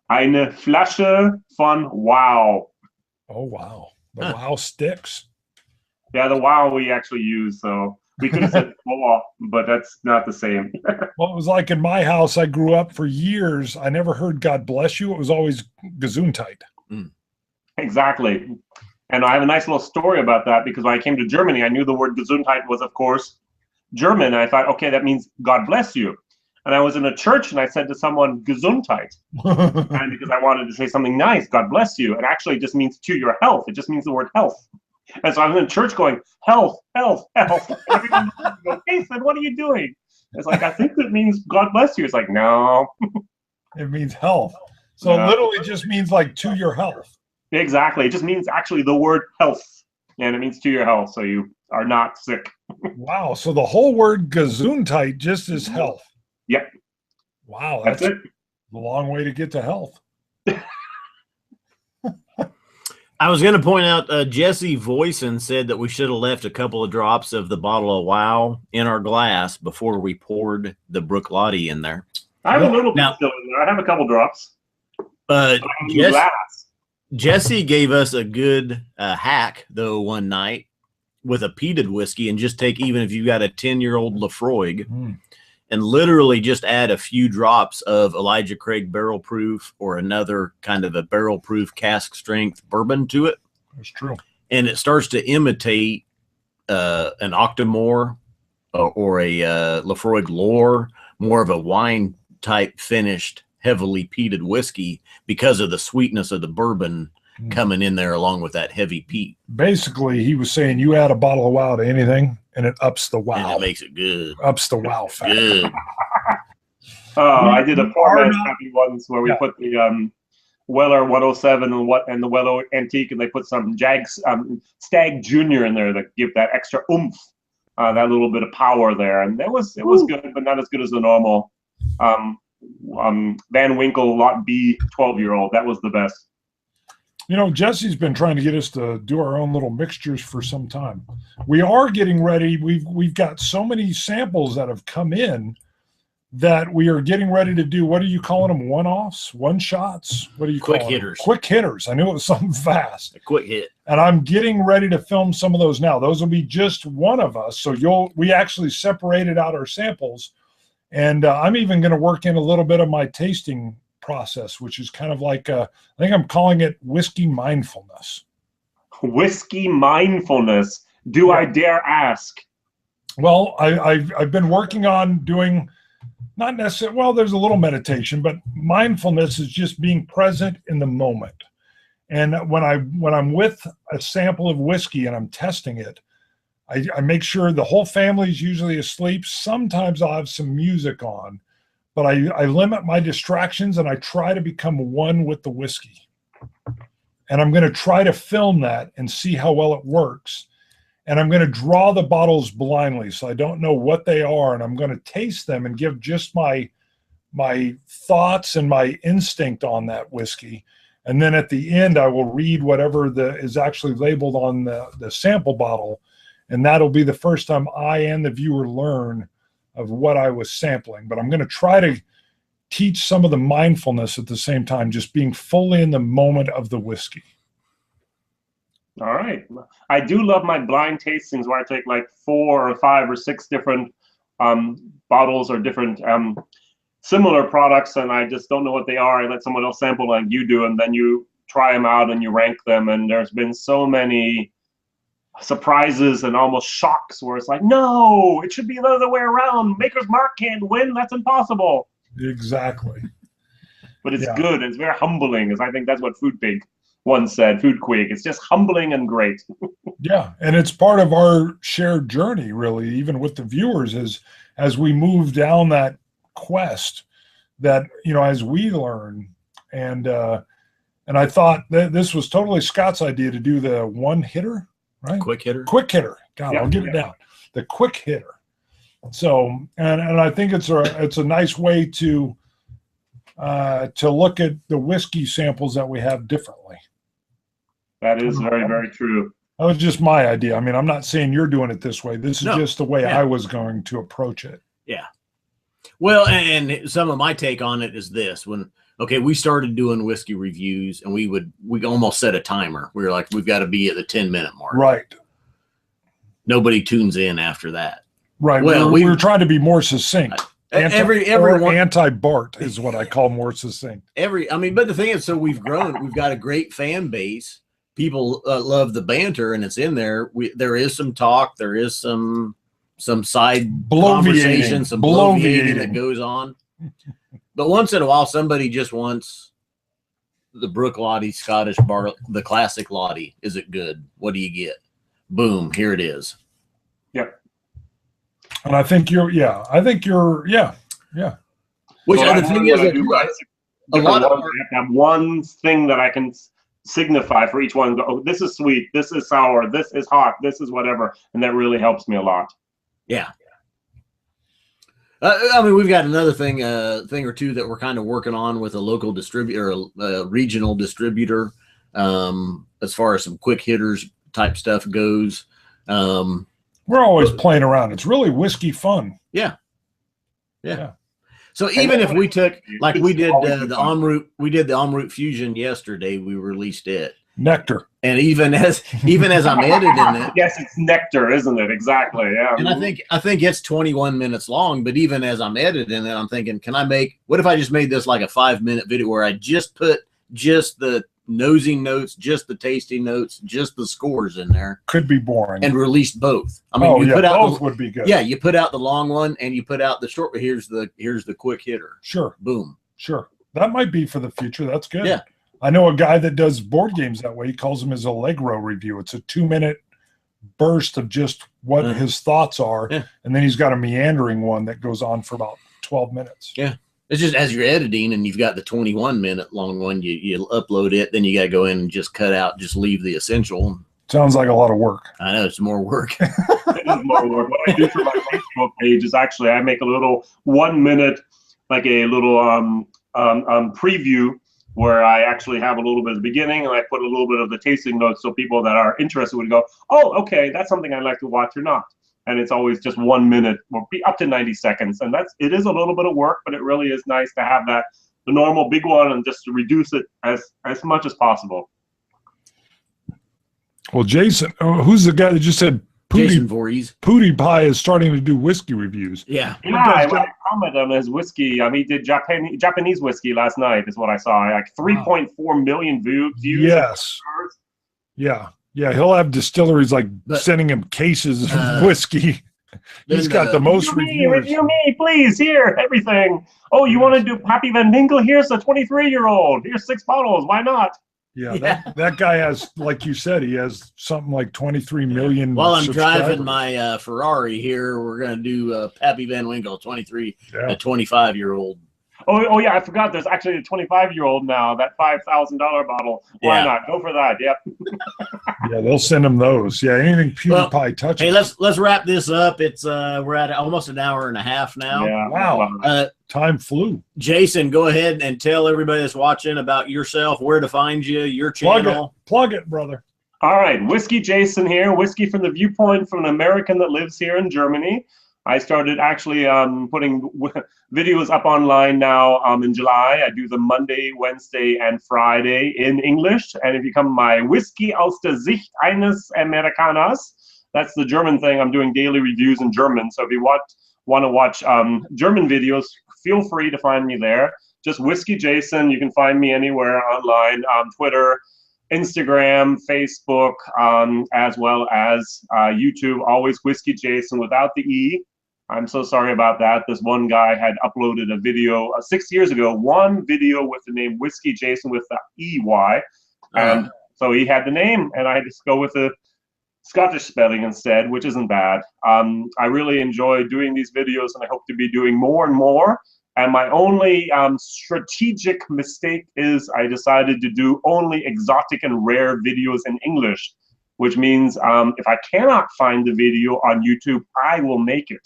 Eine Flasche von Wow. Oh, wow. The Wow sticks. Yeah, the Wow we actually use, so we could have said Wow, but that's not the same. Well, it was like in my house, I grew up for years. I never heard God bless you. It was always Gesundheit. Exactly. And I have a nice little story about that because when I came to Germany, I knew the word Gesundheit was, of course, German. And I thought, okay, that means God bless you. And I was in a church and I said to someone, Gesundheit. And because I wanted to say something nice, God bless you. And actually it just means to your health. It just means the word health. And so I was in church going, health, health, health. Everyone goes, hey, son, what are you doing? It's like, I think that means God bless you. It's like, no. It means health. So No. literally it just means like to your health. Exactly. It just means actually the word health. And it means to your health. So you are not sick. Wow. So the whole word Gesundheit just is health. Yep. Wow. That's it. A long way to get to health. I was going to point out Jesse Voisin said that we should have left a couple of drops of the bottle of Wow in our glass before we poured the Bruichladdich in there. I have a little bit still in there. I have a couple drops. But Glass. Jesse gave us a good hack, though, one night with a peated whiskey, and just take, even if you got a 10-year-old Lafroig, and literally just add a few drops of Elijah Craig Barrel Proof or another kind of a barrel proof cask strength bourbon to it. That's true. And it starts to imitate an Octomore or a Lafroig Lore, more of a wine type finished, heavily peated whiskey because of the sweetness of the bourbon coming in there along with that heavy peat. Basically, he was saying you add a bottle of Wow to anything and it ups the Wow. And it makes it good. Ups the Wow factor. Good. I did a poor man's happy once where we put the Weller 107 and the Weller Antique, and they put some Stag Junior in there that give that extra oomph, that little bit of power there, and it was good, but not as good as the normal Van Winkle Lot B 12-year-old. That was the best. You know, Jesse's been trying to get us to do our own little mixtures for some time. We are getting ready. We've got so many samples that have come in that we are getting ready to do. What are you calling them? One-offs? One-shots? What do you call them? Quick hitters. Quick hitters. I knew it was something fast. A quick hit. And I'm getting ready to film some of those now. Those will be just one of us. So we actually separated out our samples. And I'm even going to work in a little bit of my tasting process, which is kind of like, I think I'm calling it whiskey mindfulness. Whiskey mindfulness. Do I dare ask? Well, I've been working on doing, not necessarily, well, there's a little meditation, but mindfulness is just being present in the moment. And when I'm with a sample of whiskey and I'm testing it, I make sure the whole family's usually asleep. Sometimes I'll have some music on, but I limit my distractions and I try to become one with the whiskey. And I'm going to try to film that and see how well it works. And I'm going to draw the bottles blindly, so I don't know what they are. And I'm going to taste them and give just my thoughts and my instinct on that whiskey. And then at the end, I will read whatever is actually labeled on the sample bottle and that'll be the first time I and the viewer learn of what I was sampling. But I'm going to try to teach some of the mindfulness at the same time, just being fully in the moment of the whiskey. All right. I do love my blind tastings where I take like 4 or 5 or 6 different bottles or different similar products, and I just don't know what they are. I let someone else sample like you do, and then you try them out and you rank them. And there's been so many surprises and almost shocks where it's like, no, it should be the other way around. Maker's Mark can't win. That's impossible. Exactly. But it's good. It's very humbling, because I think that's what Food Pig once said, Food Quig. It's just humbling and great. Yeah, and it's part of our shared journey, really, even with the viewers, is as we move down that quest, that, you know, as we learn. And I thought that this was totally Scott's idea to do the one hitter, right? Quick hitter. Quick hitter. God, I'll get it down. The quick hitter. So, and I think it's a nice way to look at the whiskey samples that we have differently. That is very, very true. That was just my idea. I mean, I'm not saying you're doing it this way. This is just the way I was going to approach it. Yeah. Well, and some of my take on it is this: we started doing whiskey reviews, and we almost set a timer. We were like, we've got to be at the 10-minute mark. Right. Nobody tunes in after that. Right. Well, we were trying to be more succinct. Everyone anti-Bart is what I call more succinct. But the thing is, so we've grown. We've got a great fan base. People love the banter, and it's in there. There is some talk. There is some side conversation, some bloviating that goes on. But once in a while, somebody just wants the Bruichladdich Scottish Bar, the classic Lottie. Is it good? What do you get? Boom, here it is. Yep. And I think you're. Which So the thing is, a lot of have one thing that I can signify for each one. Oh, this is sweet. This is sour. This is hot. This is whatever, and that really helps me a lot. Yeah. We've got another thing or two that we're kind of working on with a local distributor, a regional distributor, as far as some quick hitters type stuff goes. We're always playing around. It's really whiskey fun. Yeah. So even if we took, like we did the en route Fusion yesterday, we released it. Nectar. And even as I'm editing it. Yes, it's nectar, isn't it? Exactly. Yeah. And I think it's 21 minutes long, but even as I'm editing it, I'm thinking, what if I just made this like a 5-minute video where I just put just the nosing notes, just the tasting notes, just the scores in there. Could be boring. And released both. I mean, put out both would be good. Yeah, you put out the long one and you put out the short. Here's the quick hitter. Sure. Boom. Sure. That might be for the future. That's good. Yeah. I know a guy that does board games that way. He calls them his Allegro review. It's a 2-minute burst of just what his thoughts are. Yeah. And then he's got a meandering one that goes on for about 12 minutes. Yeah. It's just as you're editing and you've got the 21-minute long one, you upload it, then you got to go in and just cut out, just leave the essential. Sounds like a lot of work. I know, it's more work. It is more work. What I do for my Facebook page is actually I make a little 1-minute, like a little preview where I actually have a little bit of the beginning and I put a little bit of the tasting notes so people that are interested would go, oh, okay, that's something I'd like to watch or not. And it's always just 1 minute or be up to 90 seconds. And it is a little bit of work, but it really is nice to have the normal big one and just to reduce it as much as possible. Well, Jason, who's the guy that just said Jason Voorhees. Pootie Pie is starting to do whiskey reviews? Yeah. Yeah, I commented on his whiskey. He did Japanese whiskey last night is what I saw. Like 3.4 million views. Yes. Yeah. Yeah, he'll have distilleries sending him cases of whiskey. He's got the most reviewers. Review me, please. Here, everything. Oh, you want to do Pappy Van Winkle? Here's a 23-year-old. Here's 6 bottles. Why not? Yeah. That guy has, like you said, he has something like 23 million. While I'm driving my Ferrari here, we're going to do Pappy Van Winkle, 23, a 25-year-old. Oh, yeah, I forgot. There's actually a 25-year-old now, that $5,000 bottle. Why not? Go for that. Yep. Yeah, they'll send them those. Yeah, anything PewDiePie touches. Hey, let's wrap this up. It's we're at almost an hour and a half now. Yeah. Wow. Time flew. Jason, go ahead and tell everybody that's watching about yourself, where to find you, your channel. Plug it, brother. All right, Whiskey Jason here. Whiskey from the viewpoint from an American that lives here in Germany. I started actually putting videos up online now in July. I do them Monday, Wednesday, and Friday in English. And if you come my Whiskey aus der Sicht eines Amerikaners, that's the German thing. I'm doing daily reviews in German. So if you want to watch German videos, feel free to find me there. Just Whiskey Jason. You can find me anywhere online, Twitter, Instagram, Facebook, as well as YouTube. Always Whiskey Jason without the E. I'm so sorry about that. This one guy had uploaded a video 6 years ago, one video with the name Whiskey Jason with the EY. And so he had the name, and I had to go with the Scottish spelling instead, which isn't bad. I really enjoy doing these videos, and I hope to be doing more and more. And my only strategic mistake is I decided to do only exotic and rare videos in English, which means if I cannot find the video on YouTube, I will make it.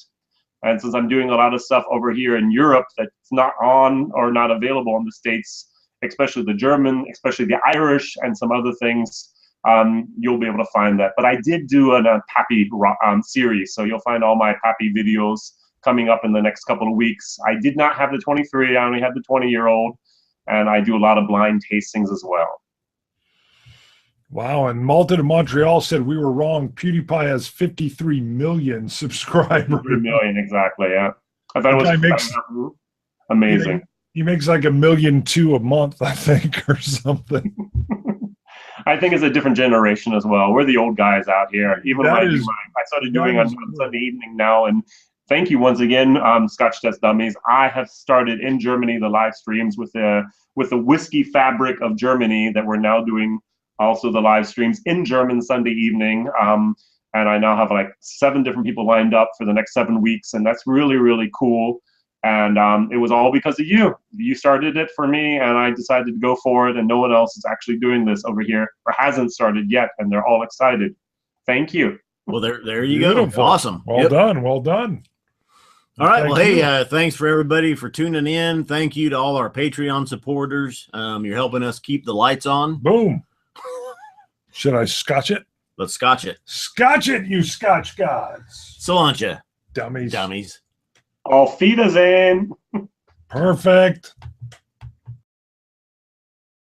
And since I'm doing a lot of stuff over here in Europe that's not on or not available in the States, especially the German, especially the Irish, and some other things, you'll be able to find that. But I did do a Pappy series, so you'll find all my Pappy videos coming up in the next couple of weeks. I did not have the 23, I only had the 20-year-old, and I do a lot of blind tastings as well. Wow, and Malta in Montreal said we were wrong. PewDiePie has 53 million subscribers. 3 million, exactly, yeah. I thought it was amazing. He makes like $1.2 million a month, I think, or something. I think it's a different generation as well. We're the old guys out here. Even when I started doing on Sunday evening now, and thank you once again, Scotch Test Dummies. I have started in Germany the live streams with the whiskey fabric of Germany that we're now doing also the live streams in German Sunday evening. And I now have like 7 different people lined up for the next 7 weeks, and that's really, really cool. And it was all because of you. You started it for me, and I decided to go for it, and no one else is actually doing this over here or hasn't started yet, and they're all excited. Thank you. Well, there you go. Awesome. Well done. Well done. All right. Well, hey, thanks for everybody for tuning in. Thank you to all our Patreon supporters. You're helping us keep the lights on. Boom. Should I scotch it? Let's scotch it. Scotch it, you Scotch gods. Solancha. Dummies. Dummies. Auf Wiedersehen. Perfect.